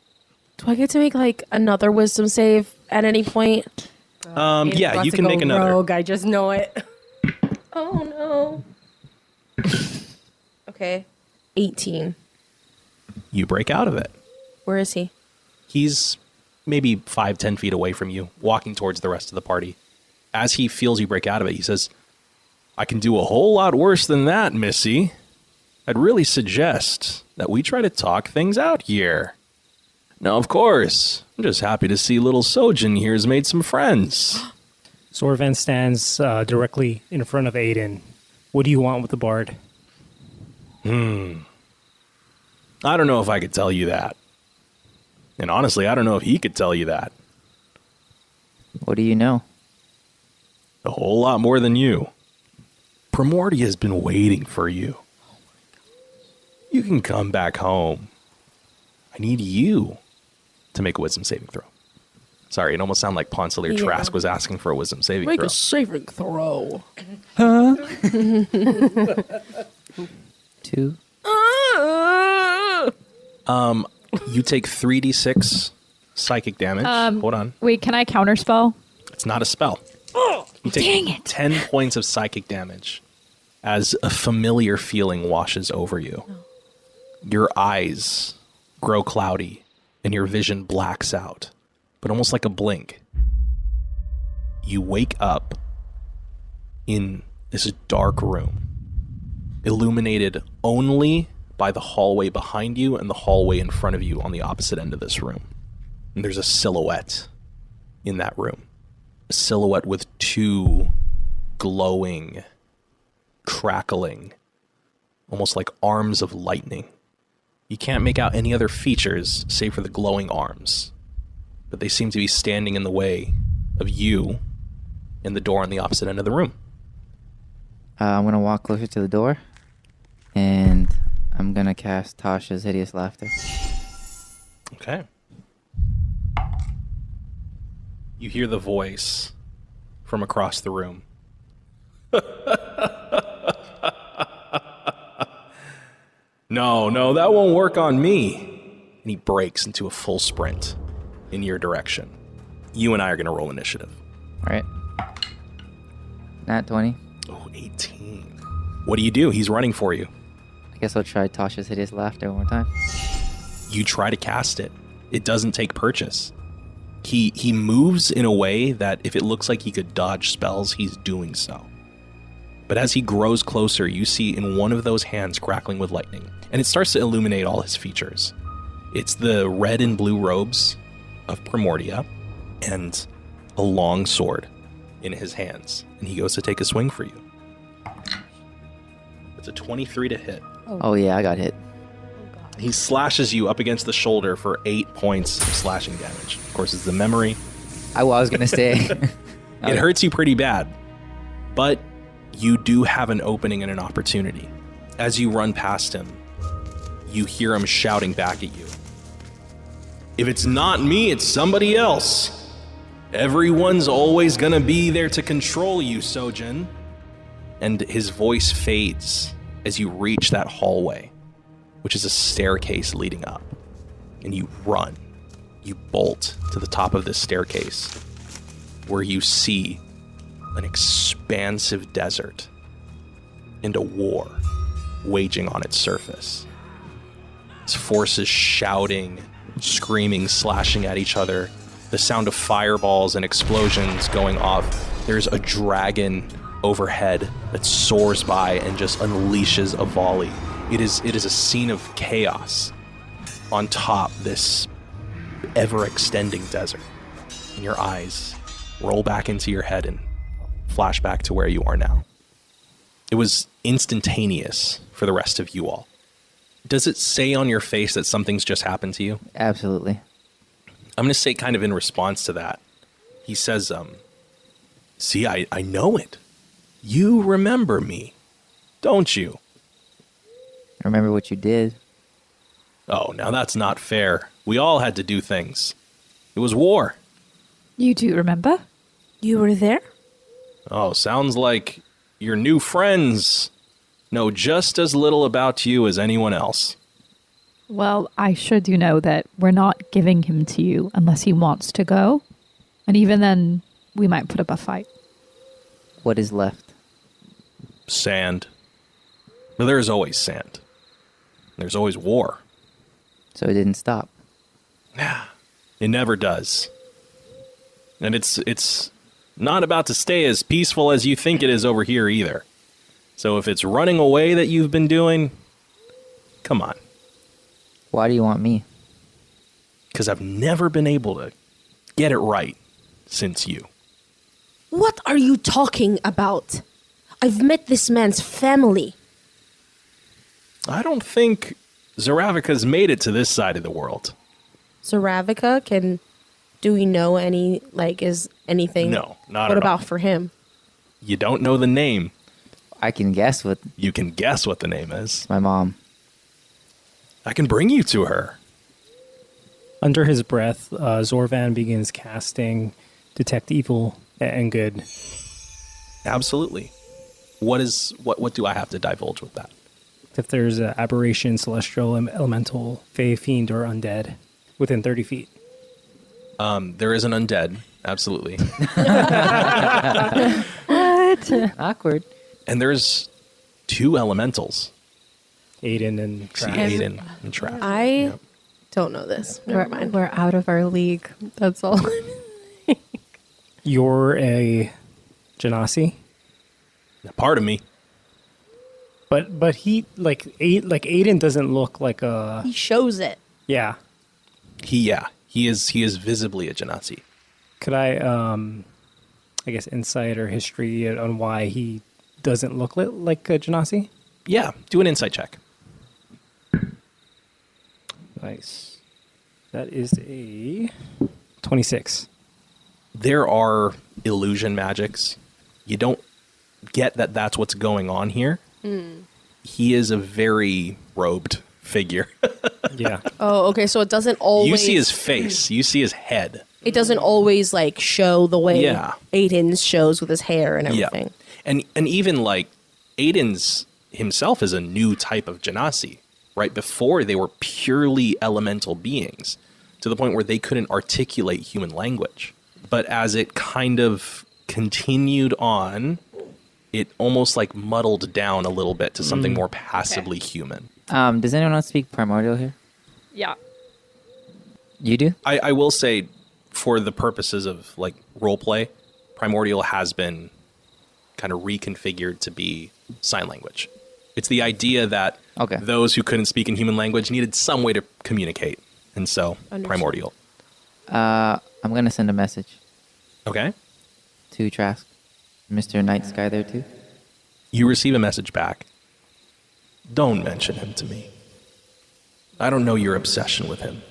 Do I get to make like another wisdom save at any point? Yeah, you can make another. Rogue, I just know it. Oh no. Okay. 18. You break out of it. Where is he? He's maybe 5-10 feet away from you, walking towards the rest of the party. As he feels you break out of it, he says, I can do a whole lot worse than that, Missy. I'd really suggest that we try to talk things out here. Now, of course, I'm just happy to see little Sojin here has made some friends. Sorvan stands directly in front of Aiden. What do you want with the bard? I don't know if I could tell you that. And honestly, I don't know if he could tell you that. What do you know? A whole lot more than you. Primordia has been waiting for you. You can come back home. I need you to make a wisdom saving throw. Sorry, it almost sounded like Poncelir Trask was asking for a wisdom saving throw. Make a saving throw. 2. You take 3d6 psychic damage. Hold on. Wait, can I counterspell? It's not a spell. You take 10 points of psychic damage as a familiar feeling washes over you. Your eyes grow cloudy and your vision blacks out, but almost like a blink. You wake up in this dark room, illuminated only by the hallway behind you and the hallway in front of you on the opposite end of this room. And there's a silhouette in that room. A silhouette with 2 glowing, crackling, almost like arms of lightning. You can't make out any other features save for the glowing arms, but they seem to be standing in the way of you and the door on the opposite end of the room. I'm going to walk closer to the door, and I'm going to cast Tasha's Hideous Laughter. Okay. You hear the voice from across the room. No, that won't work on me. And he breaks into a full sprint in your direction. You and I are going to roll initiative. All right. Nat 20. Oh, 18. What do? He's running for you. I guess I'll try Tasha's Hideous Laughter one more time. You try to cast it. It doesn't take purchase. He moves in a way that if it looks like he could dodge spells, he's doing so. But as he grows closer, you see in one of those hands crackling with lightning, and it starts to illuminate all his features. It's the red and blue robes of Primordia and a long sword in his hands, and he goes to take a swing for you. It's a 23 to hit. Oh yeah, I got hit. He slashes you up against the shoulder for 8 points of slashing damage. Of course, it's the memory. I was gonna say. It hurts you pretty bad, but you do have an opening and an opportunity. As you run past him, you hear him shouting back at you. If it's not me, it's somebody else. Everyone's always gonna be there to control you, Sojin. And his voice fades as you reach that hallway, which is a staircase leading up. And you run. You bolt to the top of this staircase, where you see an expansive desert and a war waging on its surface. Its forces shouting, screaming, slashing at each other. The sound of fireballs and explosions going off. There's a dragon overhead that soars by and just unleashes a volley. It is a scene of chaos on top this ever-extending desert. And your eyes roll back into your head and flash back to where you are now. It was instantaneous for the rest of you all. Does it say on your face that something's just happened to you? Absolutely. I'm going to say kind of in response to that. He says, see, I know it. You remember me, don't you? I remember what you did. Oh, now that's not fair. We all had to do things. It was war. You do remember? You were there? Oh, sounds like your new friends know just as little about you as anyone else. Well, I should you know that we're not giving him to you unless he wants to go. And even then, we might put up a fight. What is left? Sand. But there's always sand. There's always war. So it didn't stop. It never does. And it's not about to stay as peaceful as you think it is over here either. So if it's running away that you've been doing, come on. Why do you want me? Because I've never been able to get it right since you. What are you talking about? I've met this man's family. I don't think Zaravika's made it to this side of the world. Zaravika, do we know is anything? No, not What at all. about for him? You don't know the name. I can guess what You can guess what the name is. my mom. I can bring you to her. Under his breath, Zorvan begins casting Detect Evil and Good. Absolutely. What do I have to divulge with that? If there's an aberration, celestial, elemental, fey, fiend, or undead within 30 feet. There is an undead, absolutely. Awkward. And there's 2 elementals. Aiden and See Trav. Aiden and Trav. I Don't know this. Never mind. we're out of our league. That's all. You're a Genasi, Part of me. but he Aiden doesn't look like a He shows it. yeah. He is visibly a Genasi. Could I guess insight or history on why he doesn't look like a Genasi? Yeah, do an insight check. Nice. That is a 26. There are illusion magics. You don't get that that's what's going on here. He is a very robed figure. Yeah. Oh, okay. So it doesn't always. You see his face. You see his head. It doesn't always show the way Yeah. Aiden's shows with his hair and everything. Yeah. And even Aiden's himself is a new type of Genasi. Right before they were purely elemental beings to the point where they couldn't articulate human language. But as it kind of continued on, it almost muddled down a little bit to something more passively human. Does anyone else speak primordial here? Yeah. You do? I will say, for the purposes of role play, primordial has been kind of reconfigured to be sign language. It's the idea that Okay. those who couldn't speak in human language needed some way to communicate, and so Understood. primordial. I'm gonna send a message. Okay. 2 Trask. Mr. Night Sky there too? You receive a message back. Don't mention him to me. I don't know your obsession with him.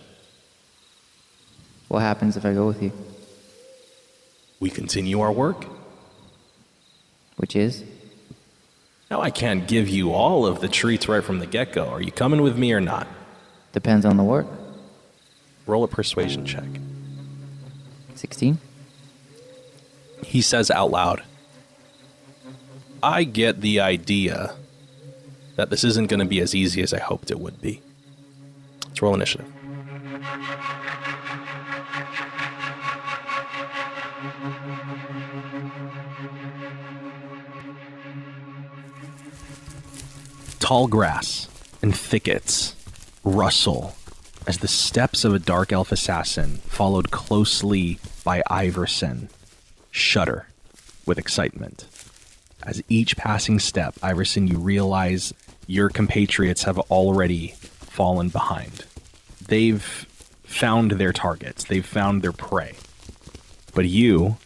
What happens if I go with you? We continue our work. Which is? Now, I can't give you all of the treats right from the get-go. Are you coming with me or not? Depends on the work. Roll a persuasion check. 16? He says out loud, I get the idea that this isn't going to be as easy as I hoped it would be. Let's roll initiative. Tall grass and thickets rustle as the steps of a dark elf assassin, followed closely by Iverson, shudder with excitement. As each passing step, Iverson, you realize your compatriots have already fallen behind. They've found their targets. They've found their prey. But you,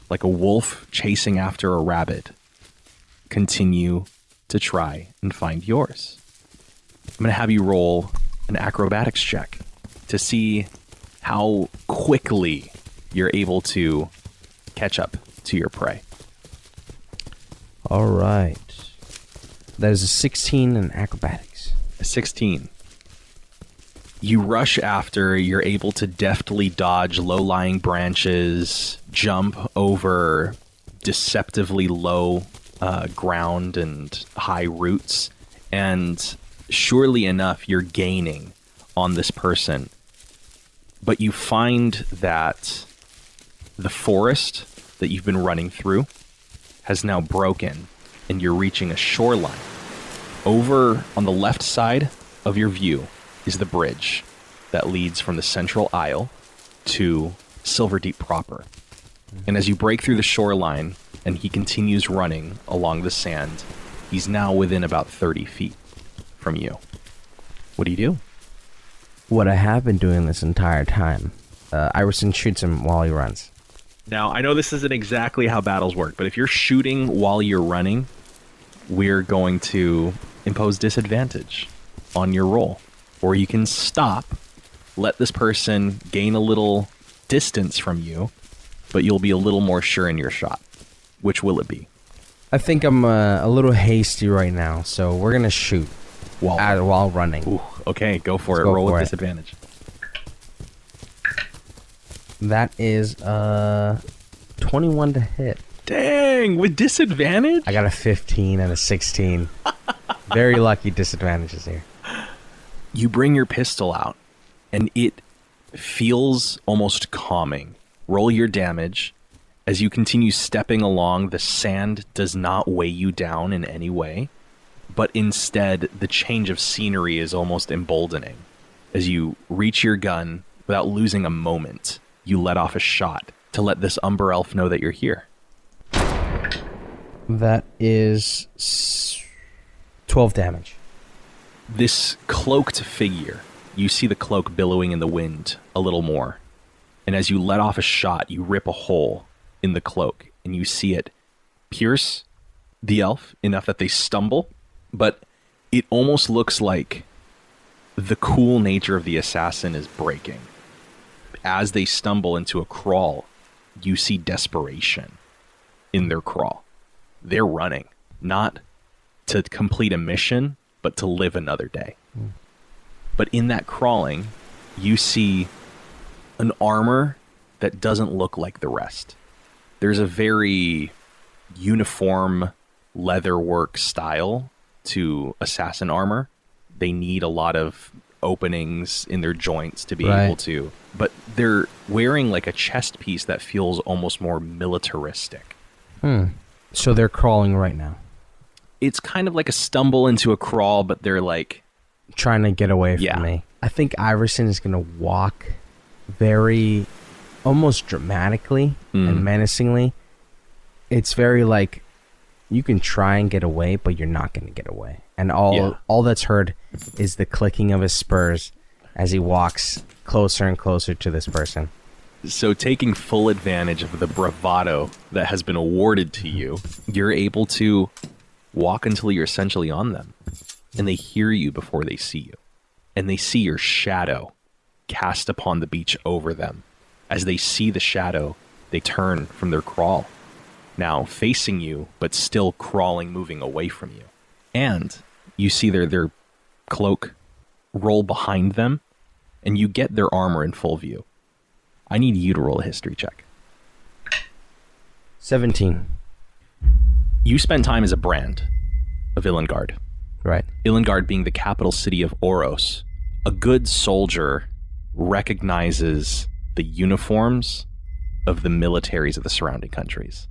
like a wolf chasing after a rabbit, continue to try and find yours. I'm going to have you roll an acrobatics check to see how quickly you're able to catch up to your prey. All right. That is a 16 in acrobatics. A 16. You rush after, you're able to deftly dodge low-lying branches, jump over deceptively low ground and high roots, and surely enough, you're gaining on this person. But you find that the forest that you've been running through has now broken, and you're reaching a shoreline. Over on the left side of your view is the bridge that leads from the central isle to Silverdeep proper. And as you break through the shoreline and he continues running along the sand, he's now within about 30 feet from you. What do you do? What I have been doing this entire time, Iverson shoots him while he runs. Now, I know this isn't exactly how battles work, but if you're shooting while you're running, we're going to impose disadvantage on your roll. Or you can stop, let this person gain a little distance from you, but you'll be a little more sure in your shot. Which will it be? I think I'm a little hasty right now, so we're going to shoot while running. Ooh, okay, go for Let's it. go Roll for with it. disadvantage. That is 21 to hit. Dang, with disadvantage? I got a 15 and a 16. Very lucky disadvantages here. You bring your pistol out, and it feels almost calming. Roll your damage. As you continue stepping along, the sand does not weigh you down in any way, but instead, the change of scenery is almost emboldening. As you reach your gun, without losing a moment, you let off a shot to let this Umber Elf know that you're here. That is 12 damage. This cloaked figure, you see the cloak billowing in the wind a little more. And as you let off a shot, you rip a hole in the cloak, and you see it pierce the elf enough that they stumble, but it almost looks like the cool nature of the assassin is breaking. As they stumble into a crawl, you see desperation in their crawl. They're running, not to complete a mission, but to live another day. But in that crawling, you see an armor that doesn't look like the rest. There's a very uniform leatherwork style to assassin armor. They need a lot of openings in their joints to be able to, but they're wearing like a chest piece that feels almost more militaristic. So they're crawling right now. It's kind of like a stumble into a crawl, but they're like trying to get away from me. I think Iverson is going to walk very almost dramatically and menacingly. It's very like you can try and get away, but you're not going to get away. And all that's heard is the clicking of his spurs as he walks closer and closer to this person. So taking full advantage of the bravado that has been awarded to you, you're able to walk until you're essentially on them. And they hear you before they see you. And they see your shadow cast upon the beach over them. As they see the shadow, they turn from their crawl. Now facing you, but still crawling, moving away from you. And you see their cloak roll behind them, and you get their armor in full view. I need you to roll a history check. 17. You spend time as a brand of Illingard. Right. Illingard being the capital city of Oros. A good soldier recognizes the uniforms of the militaries of the surrounding countries.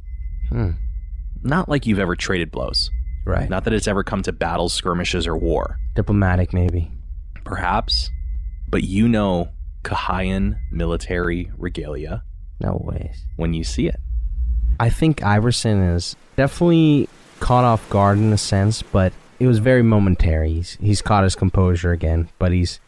Not like you've ever traded blows. Right. Not that it's ever come to battles, skirmishes, or war. Diplomatic, maybe. Perhaps. But you know Kahayan military regalia. No ways. When you see it. I think Iverson is definitely caught off guard in a sense, but it was very momentary. He's caught his composure again, but he's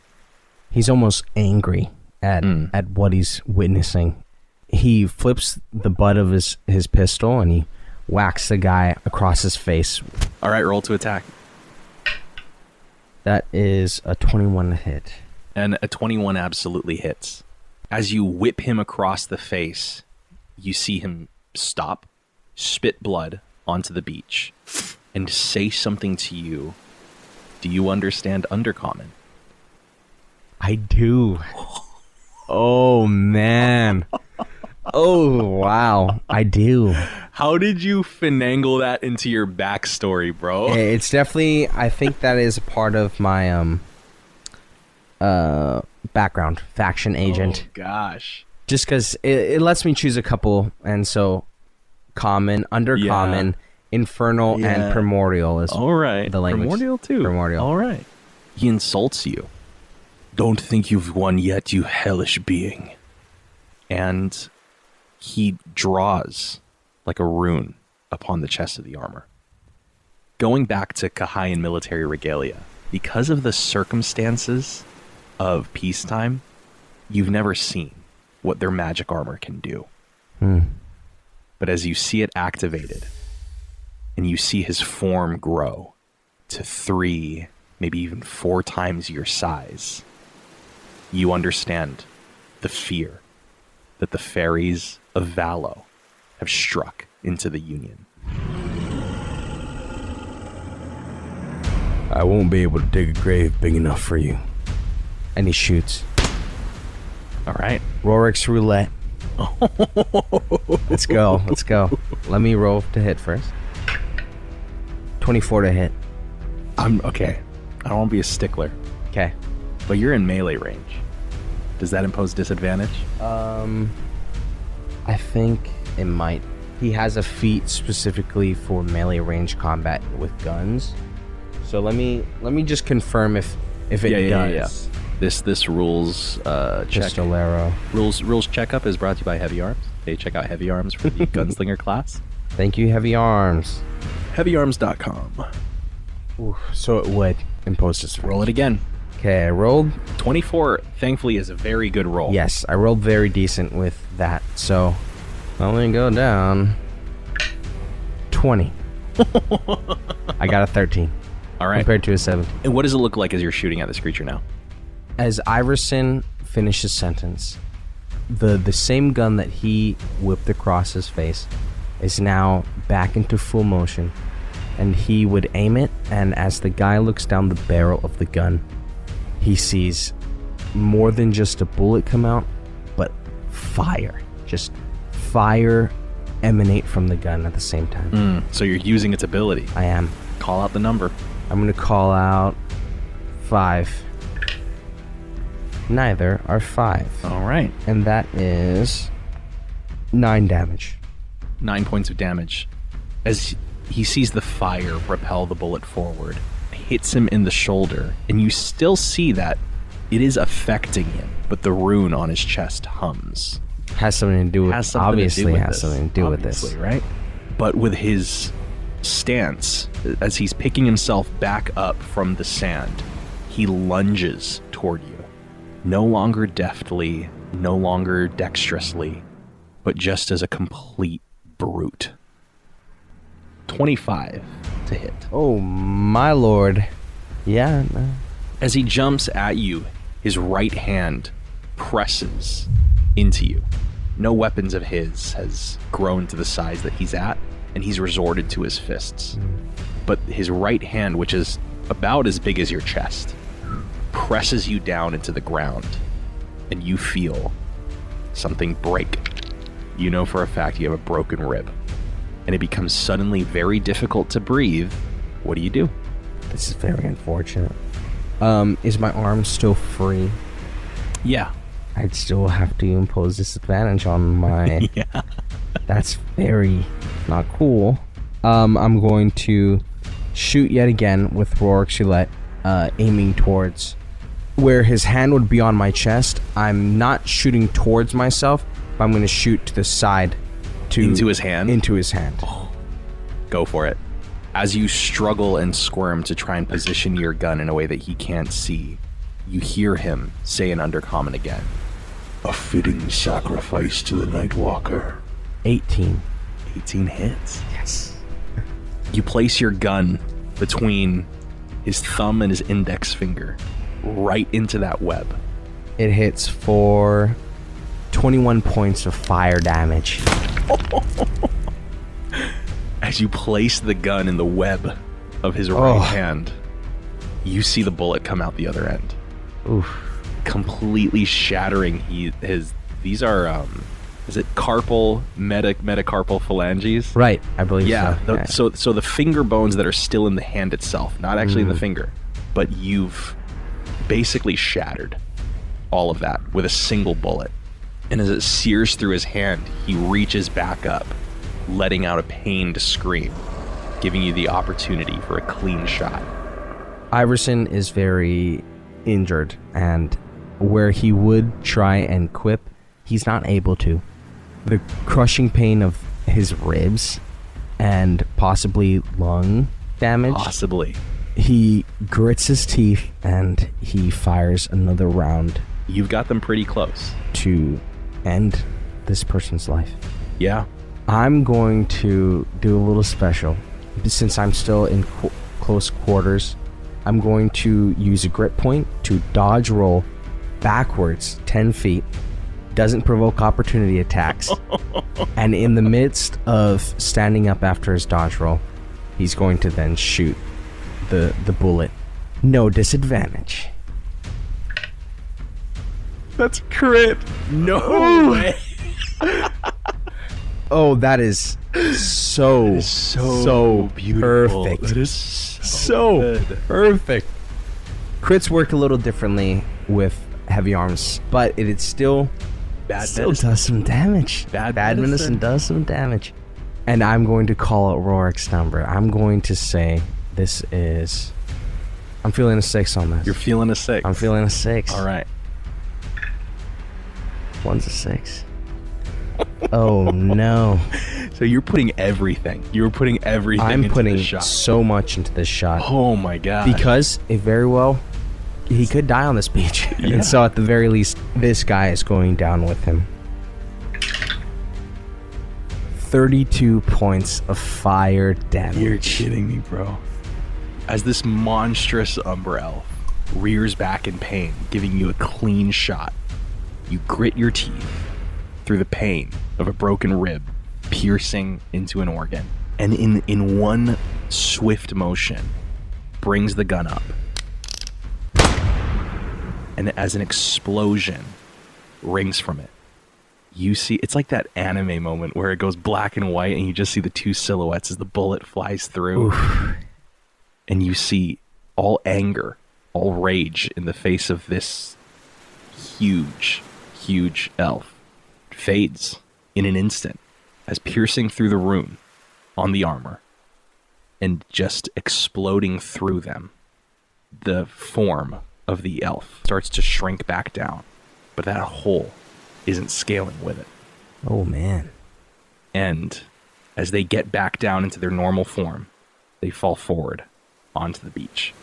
almost angry at what he's witnessing. He flips the butt of his pistol and he whacks the guy across his face. All right, roll to attack. That is a 21 to hit. And a 21 absolutely hits. As you whip him across the face, you see him stop, spit blood onto the beach, and say something to you. Do you understand Undercommon? I do. Oh, man. Oh, wow. I do. How did you finagle that into your backstory, bro? It's definitely, I think that is a part of my background, faction agent. Oh, gosh. Just because it lets me choose a couple, and so common, undercommon, infernal, and primordial is all right. The language. Primordial too. Primordial. All right. He insults you. Don't think you've won yet, you hellish being. And he draws like a rune upon the chest of the armor. Going back to Kahayan military regalia, because of the circumstances of peacetime, you've never seen what their magic armor can do. But as you see it activated, and you see his form grow to 3, maybe even 4 times your size, you understand the fear that the fairies of Valo have struck into the Union. I won't be able to dig a grave big enough for you. And he shoots. All right. Rorik's roulette. Let's go. Let's go. Let me roll to hit first. 24 to hit. I'm okay. I don't want to be a stickler, Okay. but you're in melee range. Does that impose disadvantage? I think it might. He has a feat specifically for melee range combat with guns. So let me just confirm if it does. This rules check. Pistolero. Rules checkup is brought to you by HeavyArms. Hey, check out HeavyArms for the Gunslinger class. Thank you, HeavyArms. HeavyArms.com. Ooh, so it would impose this. Roll it again. Okay, I rolled. 24, thankfully, is a very good roll. Yes, I rolled very decent with that. So I'm gonna go down 20. I got a 13. All right. Compared to a 17. And what does it look like as you're shooting at this creature now? As Iverson finishes sentence, the same gun that he whipped across his face is now back into full motion, and he would aim it, and as the guy looks down the barrel of the gun, he sees more than just a bullet come out, but fire. Just fire emanate from the gun at the same time. So you're using its ability. I am. Call out the number. I'm going to call out 5. Neither are 5. All right. And that is 9 damage. 9 points of damage. As he sees the fire propel the bullet forward, hits him in the shoulder, and you still see that it is affecting him, but the rune on his chest hums. Has something to do with Obviously has something to do with this. Right? But with his stance, as he's picking himself back up from the sand, he lunges toward you. No longer deftly no longer dexterously, but just as a complete brute. 25 to hit. Oh, my lord. Yeah. No. As he jumps at you, his right hand presses into you. No weapons of his has grown to the size that he's at, and he's resorted to his fists. But his right hand, which is about as big as your chest, presses you down into the ground, and you feel something break. You know for a fact you have a broken rib, and it becomes suddenly very difficult to breathe. What do? This is very unfortunate. Is my arm still free? Yeah. I'd still have to impose disadvantage on my... Yeah. That's very not cool. I'm going to shoot yet again with Rorik's Roulette, aiming towards where his hand would be on my chest. I'm not shooting towards myself, but I'm going to shoot to the side. Into his hand? Into his hand. Oh. Go for it. As you struggle and squirm to try and position your gun in a way that he can't see, you hear him say in Undercommon again. A fitting sacrifice to the Nightwalker. 18. 18 hits. Yes. You place your gun between his thumb and his index finger, right into that web. It hits for 21 points of fire damage. As you place the gun in the web of his right hand, you see the bullet come out the other end. Oof. Completely shattering these are is it carpal metacarpal phalanges? Right, I believe so. So the finger bones that are still in the hand itself, not actually in the finger, but you've basically shattered all of that with a single bullet. And as it sears through his hand, he reaches back up, letting out a pained scream, giving you the opportunity for a clean shot. Iverson is very injured, and where he would try and quip, he's not able to. The crushing pain of his ribs and possibly lung damage. Possibly. He grits his teeth and he fires another round. You've got them pretty close. To end this person's life. Yeah. I'm going to do a little special. Since I'm still in close quarters, I'm going to use a grit point to dodge roll backwards 10 feet. Doesn't provoke opportunity attacks. And in the midst of standing up after his dodge roll, he's going to then shoot the bullet. No disadvantage. That's crit. No way. Oh, that is so beautiful. perfect. That is So good. perfect. Crits work a little differently with heavy arms, but it still does some damage. Bad medicine does some damage. And I'm going to call out Rorik's number. I'm going to say this is... I'm feeling a 6 on this. You're feeling a 6. I'm feeling a 6. All right. One's a 6. Oh no. So you're putting everything. You're putting everything I'm into putting this shot. so much into this shot. Oh my god. Because it very well, he could die on this beach. Yeah. And so at the very least, this guy is going down with him. 32 points of fire damage. You're kidding me, bro. As this monstrous Umbra Elf rears back in pain, giving you a clean shot, you grit your teeth through the pain of a broken rib piercing into an organ, and in one swift motion brings the gun up, and as an explosion rings from it, you see, it's like that anime moment where it goes black and white and you just see the two silhouettes as the bullet flies through. Oof. And you see all anger, all rage in the face of this huge elf fades in an instant as piercing through the rune on the armor and just exploding through them, the form of the elf starts to shrink back down, but that hole isn't scaling with it. Oh man. And as they get back down into their normal form, they fall forward onto the beach.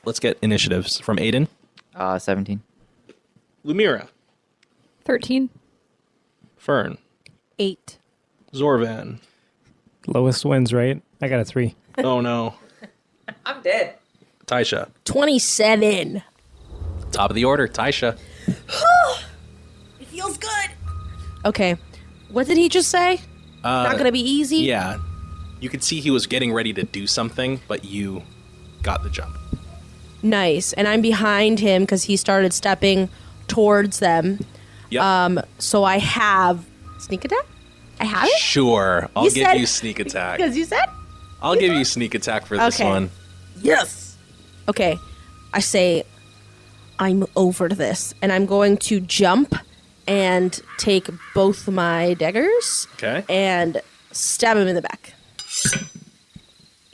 let's get initiatives from Aiden. 17. Lumira. 13. Fern. 8. Zorvan. Lowest wins, right? I got a 3. Oh no. I'm dead. Taisha. 27. Top of the order, Taisha. It feels good. Okay. What did he just say? Not going to be easy? Yeah. You could see he was getting ready to do something, but you got the jump. Nice. And I'm behind him because he started stepping towards them. Yep. So I have sneak attack? I have it? Sure. I'll You give said- you sneak attack. Because you said? I'll give you sneak attack for this Okay. one. Yes. Okay. I say, I'm over this. And I'm going to jump and take both my daggers Okay. and stab him in the back.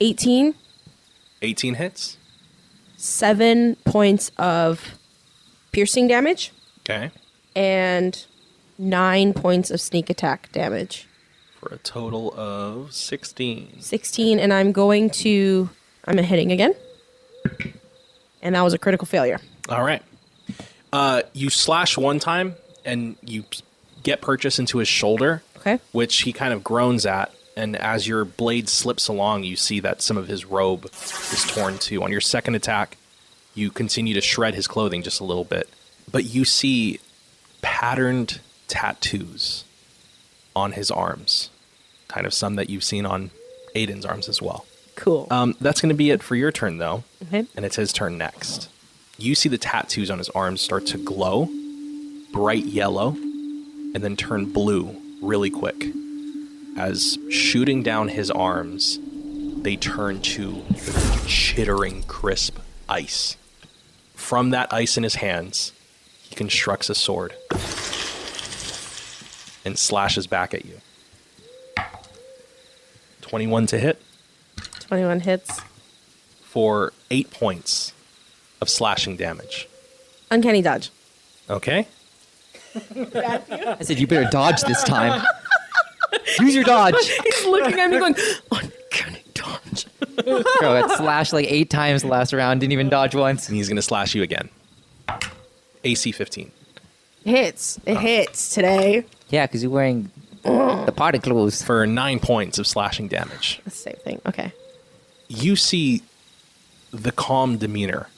18, 18 hits. 7 points of piercing damage, Okay. and 9 points of sneak attack damage. For a total of 16. 16, and I'm hitting again. And that was a critical failure. All right. You slash one time, and you get purchase into his shoulder, Okay. which he kind of groans at. And as your blade slips along, you see that some of his robe is torn too. On your second attack, you continue to shred his clothing just a little bit. But you see patterned tattoos on his arms. Kind of some that you've seen on Aiden's arms as well. Cool. That's going to be it for your turn, though. Okay. And it's his turn next. You see the tattoos on his arms start to glow, bright yellow, and then turn blue really quick. As shooting down his arms, they turn to chittering, crisp ice. From that ice in his hands, he constructs a sword and slashes back at you. 21 to hit 21 hits. for 8 points of slashing damage. Uncanny dodge. Okay? I said, you better dodge this time. Use your dodge. He's looking at me going, uncanny dodge. Bro, got slashed like 8 times the last round. Didn't even dodge once. And he's going to slash you again. AC 15. Hits. It hits today. Yeah, because you're wearing the party clothes. For 9 points of slashing damage. The same thing. Okay. You see the calm demeanor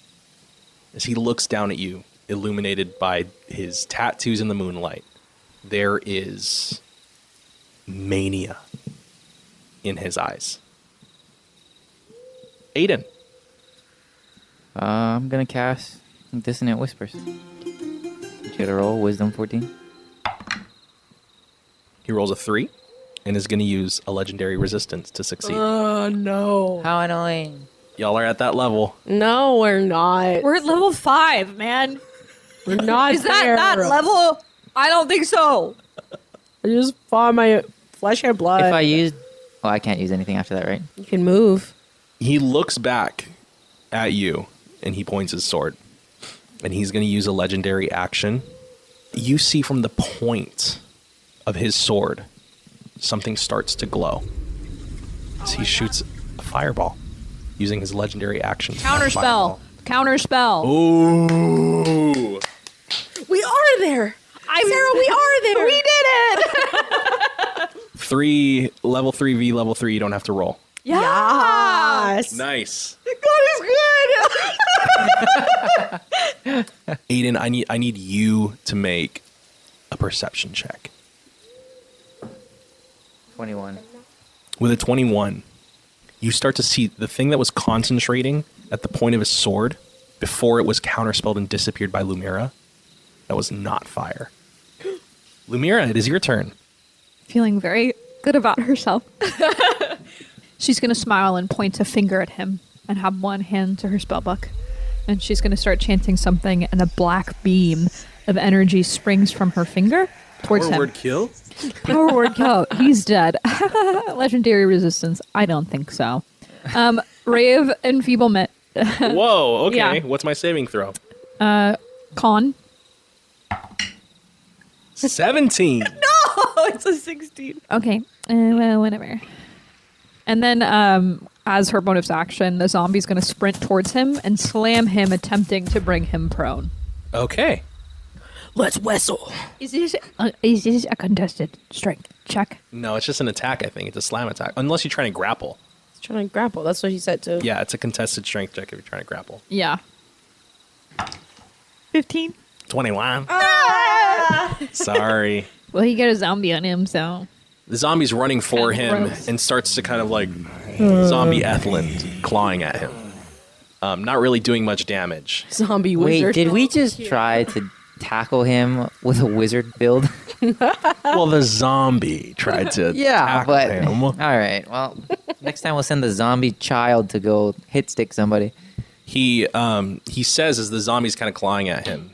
as he looks down at you, illuminated by his tattoos in the moonlight. There is mania in his eyes. Aiden. I'm going to cast Dissonant Whispers. You get a roll, Wisdom 14. He rolls a 3 and is going to use a legendary resistance to succeed. Oh, no. How annoying. Y'all are at that level. No, we're not. We're at level 5, man. We're not Is that there. that level? I don't think so. I just fought my flesh and blood. If I used... Oh, I can't use anything after that, right? You can move. He looks back at you and he points his sword. And he's going to use a legendary action. You see from the point of his sword, something starts to glow. As he shoots a fireball using his legendary action. Counterspell. Counterspell. Ooh. We are there. Sarah, we are there. We did it. Level 3v, level 3, you don't have to roll. Yes. Nice. God is good. Aiden, I need you to make a perception check. 21. With a 21, you start to see the thing that was concentrating at the point of his sword before it was counterspelled and disappeared by Lumira. That was not fire. Lumira, it is your turn. Feeling very good about herself. She's going to smile and point a finger at him and have one hand to her spellbook. And she's going to start chanting something, and a black beam of energy springs from her finger towards him. kill? Power word kill. He's dead. Legendary resistance. I don't think so. Ray of enfeeblement. Whoa, okay. Yeah. What's my saving throw? Con. 17. Oh, it's a 16. Okay. Well, whatever. And then As her bonus action, the zombie's going to sprint towards him and slam him, attempting to bring him prone. Okay. Let's whistle. Is this a contested strength check? No, it's just an attack, I think. It's a slam attack. Unless you're trying to grapple. He's trying to grapple. That's what he said too. Yeah, it's a contested strength check if you're trying to grapple. Yeah. 15. 21. Sorry. Well, he got a zombie on him, so. The zombie's running for him Gross. and starts to kind of like zombie Ethland clawing at him. Not really doing much damage. Zombie Wait, wizard. did we just try to tackle him with a wizard build? Well, the zombie tried to tackle but him. all right. Well, next time we'll send the zombie child to go hit stick somebody. He says as the zombie's kind of clawing at him,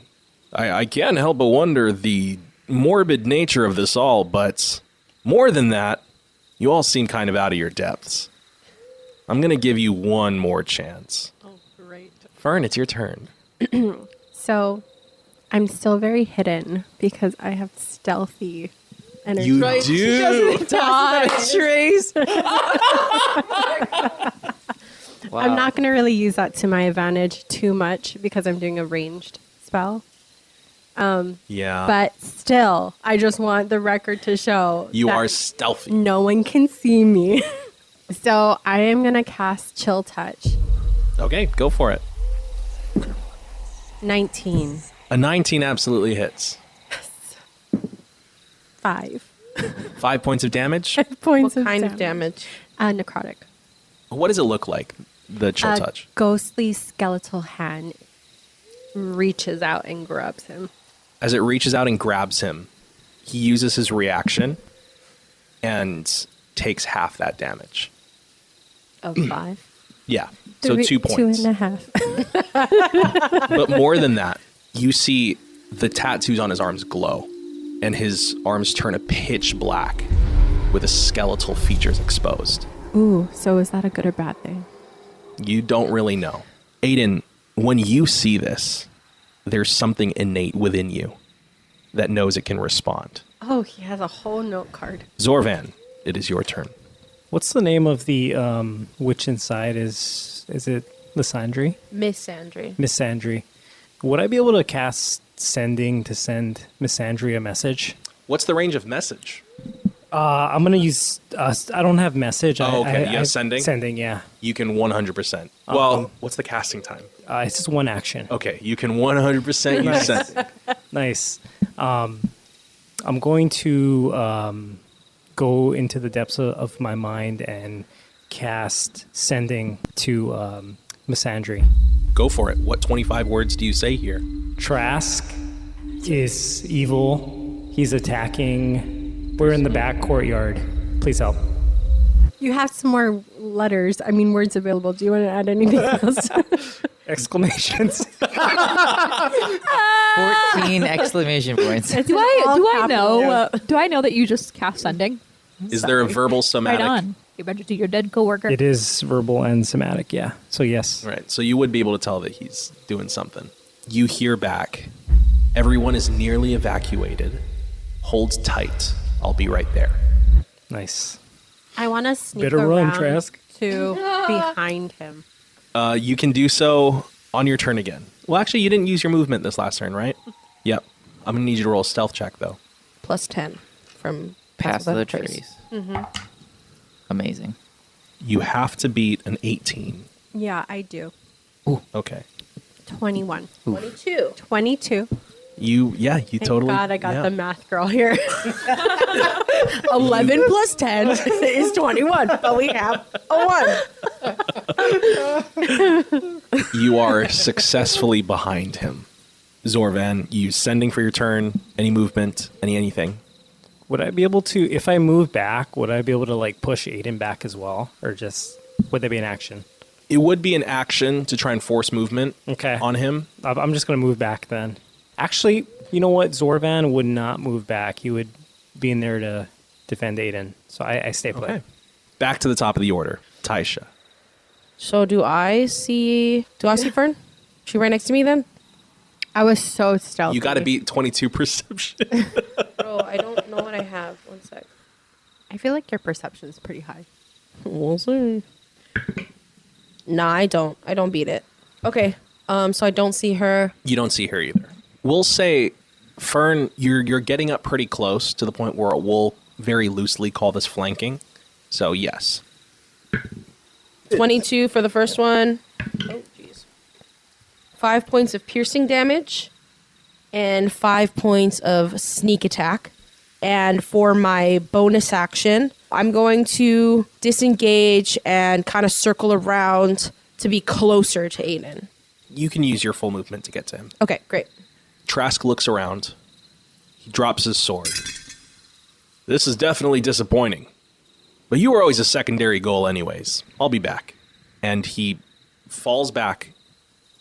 I can't help but wonder the morbid nature of this all, but more than that, you all seem kind of out of your depths. I'm going to give you one more chance. Oh, great. Fern, it's your turn. So I'm still very hidden because I have stealthy energy. You do. Trace. Wow. I'm not going to really use that to my advantage too much because I'm doing a ranged spell. Yeah. But still, I just want the record to show you that are stealthy. no one can see me. So I am going to cast Chill Touch. Okay, go for it. 19. A 19 absolutely hits. 5 5 points of damage. points What kind of damage? Necrotic. What does it look like, the chill touch? Ghostly skeletal hand reaches out and grabs him. As it reaches out and grabs him, he uses his reaction and takes half that damage. Of 5. Yeah, so 2 points. 2.5. But more than that, you see the tattoos on his arms glow, and his arms turn a pitch black with the skeletal features exposed. Ooh, so is that a good or bad thing? You don't really know. Aiden, when you see this, there's something innate within you that knows it can respond. Oh, he has a whole note card. Zorvan, it is your turn. What's the name of the witch inside? Is it Lysandre? Miss Sandry. Miss Sandry. Would I be able to cast sending to send Miss Sandry a message? What's the range of message? I'm gonna use. I don't have message. Oh, okay. I Yeah, sending? Sending, yeah. You can 100%. Well, what's the casting time? It's just one action. Okay, you can 100% use sending. Nice. I'm going to go into the depths of my mind and cast sending to Miss Sandry. Go for it. What 25 words do you say here? Trask is evil. He's attacking. We're in the back courtyard. Please help. You have some more words available. Do you want to add anything else? Exclamations. 14 exclamation points. Do I know that you just cast sending? Is there a verbal Right somatic? on. You better do your dead coworker. It is verbal and somatic, yeah. So yes. Right, so you would be able to tell that he's doing something. You hear back. Everyone is nearly evacuated. Hold tight. I'll be right there. Nice. I want to sneak Better around run, Trask. to behind him. You can do so on your turn again. Well, actually, you didn't use your movement this last turn, right? Yep. I'm going to need you to roll a stealth check, though. Plus 10 from Past the Trace. trees. Amazing. You have to beat an 18. Yeah, I do. Okay. 21. 22. 22. You Thank totally. God I got yeah. the math girl here. 11 plus 10 is 21, but we have a 1. You are successfully behind him. Zorvan, you sending for your turn, any movement, anything? Would I be able to, if I move back, would I be able to like push Aiden back as well? Or just, would there be an action? It would be an action to try and force movement Okay. on him. I'm just going to move back then. Actually, you know what? Zorvan would not move back. He would be in there to defend Aiden. So I stay put. Okay. Back to the top of the order. Taisha. So do I see Fern? She right next to me then? I was so stealthy. You got to beat 22 perception. Bro, I don't know what I have. One sec. I feel like your perception is pretty high. We'll see. Nah, I don't. I don't beat it. Okay. So I don't see her. You don't see her either. We'll say, Fern, you're getting up pretty close to the point where we'll very loosely call this flanking. So yes. 22 for the first one. Oh, jeez. 5 points of piercing damage and 5 points of sneak attack. And for my bonus action, I'm going to disengage and kind of circle around to be closer to Aiden. You can use your full movement to get to him. Okay, great. Trask looks around. He drops his sword. This is definitely disappointing. But you were always a secondary goal anyways. I'll be back. And he falls back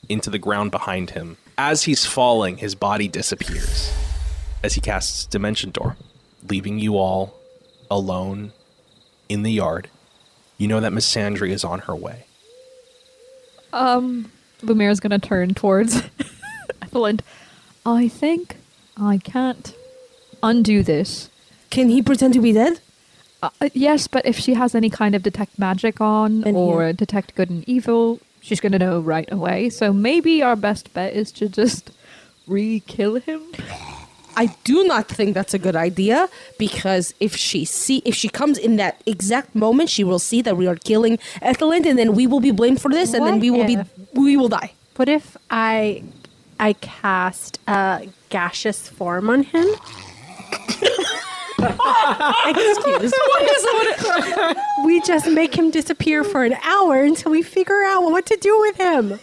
into the ground behind him. As he's falling, his body disappears as he casts Dimension Door, leaving you all alone in the yard. You know that Miss Sandry is on her way. Lumira's gonna turn towards Ethel and I think I can't undo this. Can he pretend to be dead? Yes, but if she has any kind of detect magic on And or here. detect good and evil, she's gonna know right away. So maybe our best bet is to just re-kill him. I do not think that's a good idea because if she comes in that exact moment, she will see that we are killing Ethelyn, and then we will be blamed for this, and then we will die. What if I cast a gaseous form on him? Excuse. We just make him disappear for an hour until we figure out what to do with him.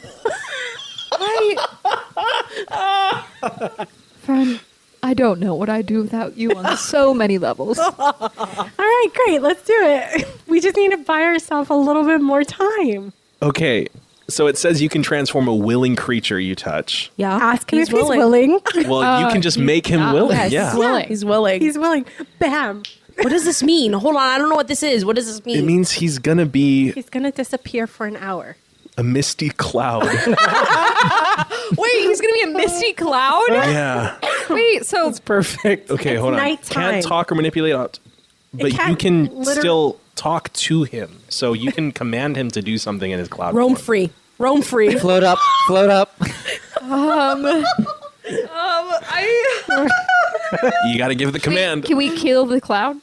Friend, I don't know what I'd do without you on so many levels. All right, great. Let's do it. We just need to buy ourselves a little bit more time. Okay, so it says you can transform a willing creature you touch. Yeah, Ask him if he's willing. Well, you can just make him willing. Yes, Yeah. he's willing. He's willing. Bam. What does this mean? Hold on, I don't know what this is. What does this mean? It means he's gonna be He's going to disappear for an hour. a misty cloud. Wait, he's gonna be a misty cloud? Yeah. Wait, so Perfect. Okay, hold on. nighttime. Can't talk or manipulate out. But you can't can liter- still talk to him. So you can command him to do something in his cloud Roam form. free. Roam free. Float up, float up. You gotta give the command. can we kill the cloud?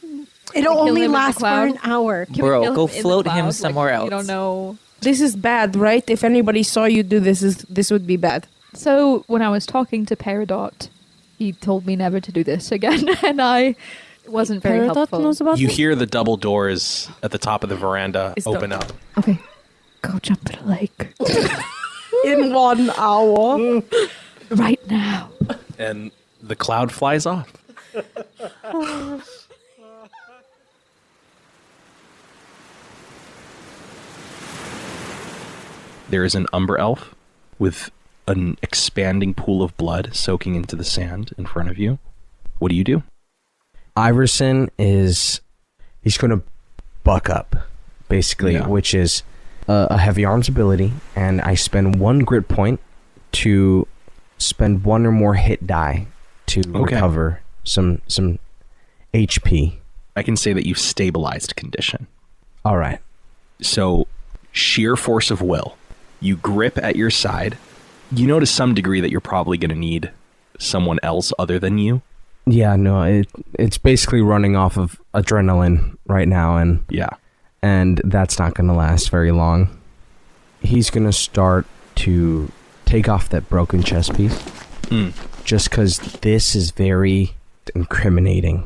It'll kill him only in the last for cloud? an hour. Can we Bro, kill go him in the float him cloud? somewhere Like, else. You don't know. This is bad, right? If anybody saw you do this, this would be bad. So when I was talking to Peridot, he told me never to do this again, and I wasn't very Peridot helpful. knows about You this? hear the double doors at the top of the veranda It's open up. Okay, go jump in a lake In 1 hour. right now. And the cloud flies off. There is an Umber Elf with an expanding pool of blood soaking into the sand in front of you. What do? Iverson he's going to buck up, basically, Yeah. which is a heavy arms ability, and I spend 1 grit point to spend 1 or more hit die to recover some HP. I can say that you've stabilized condition. All right. So, sheer force of will. You grip at your side. You know to some degree that you're probably going to need someone else other than you. Yeah, no, it's basically running off of adrenaline right now, and Yeah. that's not going to last very long. He's going to start to take off that broken chess piece, just because this is very incriminating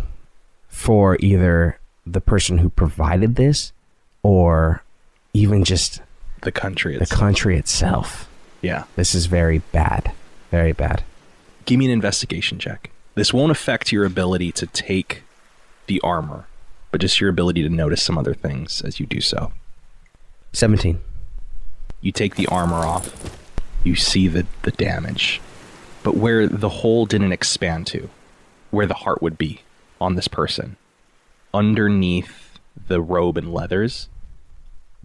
for either the person who provided this or even just The country the country itself. Yeah. This is very bad. Very bad. Give me an investigation check. This won't affect your ability to take the armor, but just your ability to notice some other things as you do so. 17. You take the armor off. You see the damage. But where the hole didn't expand to, where the heart would be on this person, underneath the robe and leathers,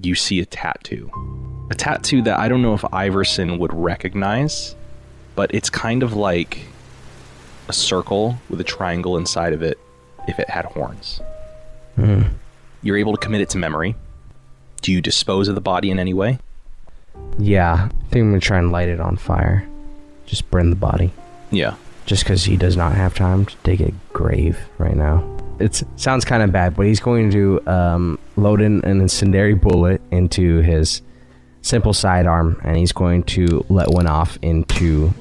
you see a tattoo. A tattoo that I don't know if Iverson would recognize, but it's kind of like a circle with a triangle inside of it if it had horns. You're able to commit it to memory. Do you dispose of the body in any way? Yeah, I think I'm gonna try and light it on fire. Just burn the body. Yeah. Just because he does not have time to dig a grave right now. It sounds kind of bad, but he's going to load in an incendiary bullet into his simple sidearm, and he's going to let one off into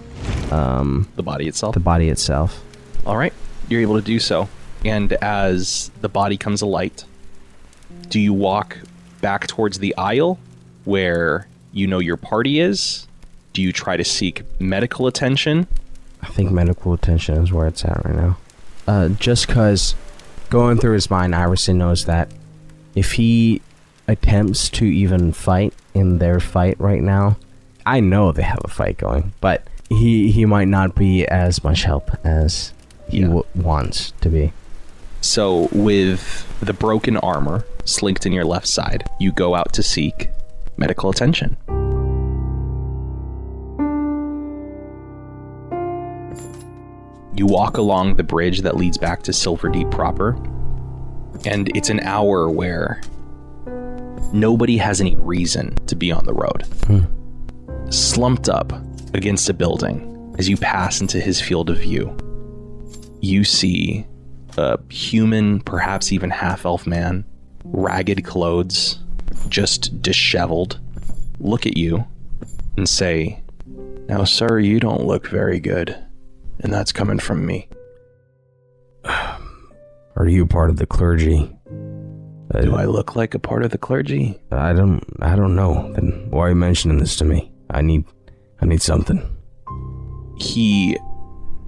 the body itself? The body itself. All right, you're able to do so. And as the body comes alight, do you walk back towards the aisle where you know your party is? Do you try to seek medical attention? I think medical attention is where it's at right now. Just because going through his mind, Iverson knows that if he attempts to even fight in their fight right now, I know they have a fight going, but he might not be as much help as he wants to be. So with the broken armor slinked in your left side, you go out to seek medical attention. You walk along the bridge that leads back to Silverdeep proper, and it's an hour where nobody has any reason to be on the road. Slumped up against a building, as you pass into his field of view, you see a human, perhaps even half-elf man, ragged clothes, just disheveled, look at you and say, "Now, sir, you don't look very good. And that's coming from me." Are you part of the clergy? Do I look like a part of the clergy? I don't know. Then why are you mentioning this to me? I need something. He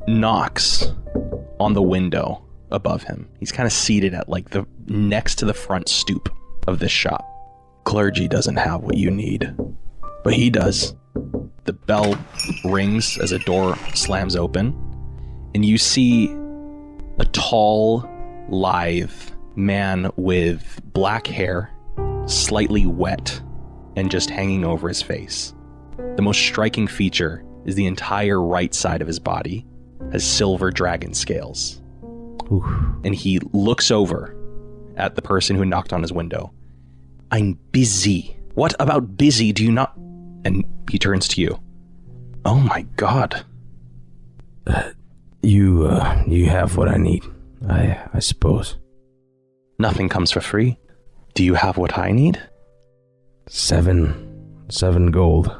knocks on the window above him. He's kind of seated at like the next to the front stoop of this shop. "Clergy doesn't have what you need, but he does." The bell rings as a door slams open, and you see a tall, lithe man with black hair, slightly wet, and just hanging over his face. The most striking feature is the entire right side of his body has silver dragon scales. Oof. And he looks over at the person who knocked on his window. "I'm busy. What about busy do you not..." And he turns to you. "Oh my god." You have what I need, I suppose. "Nothing comes for free. Do you have what I need?" 7 gold.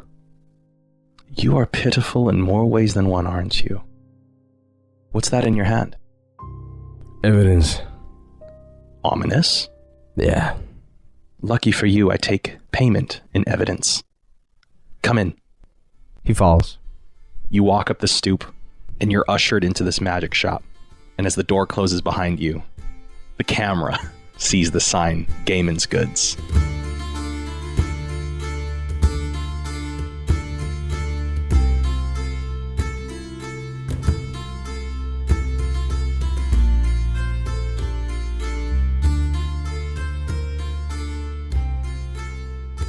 "You are pitiful in more ways than one, aren't you? What's that in your hand?" Evidence. "Ominous?" Yeah. "Lucky for you, I take payment in evidence. Come in." He falls. You walk up the stoop, and you're ushered into this magic shop. And as the door closes behind you, the camera sees the sign, Gaiman's Goods.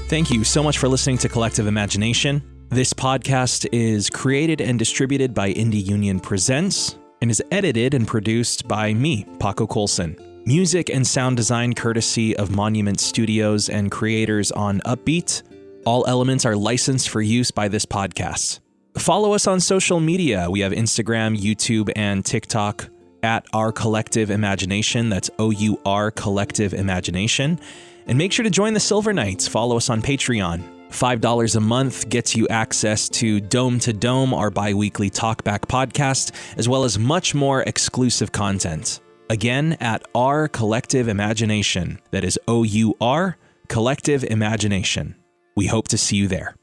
Thank you so much for listening to Collective Imagination. This podcast is created and distributed by Indie Union Presents and is edited and produced by me, Paco Coulson. Music and sound design courtesy of Monument Studios and creators on Upbeat. All elements are licensed for use by this podcast. Follow us on social media. We have Instagram, YouTube, and TikTok at Our Collective Imagination. That's OUR Collective Imagination. And make sure to join the Silver Knights. Follow us on Patreon. $5 a month gets you access to Dome to Dome, our bi-weekly talkback podcast, as well as much more exclusive content. Again, at Our Collective Imagination. That is OUR Collective Imagination. We hope to see you there.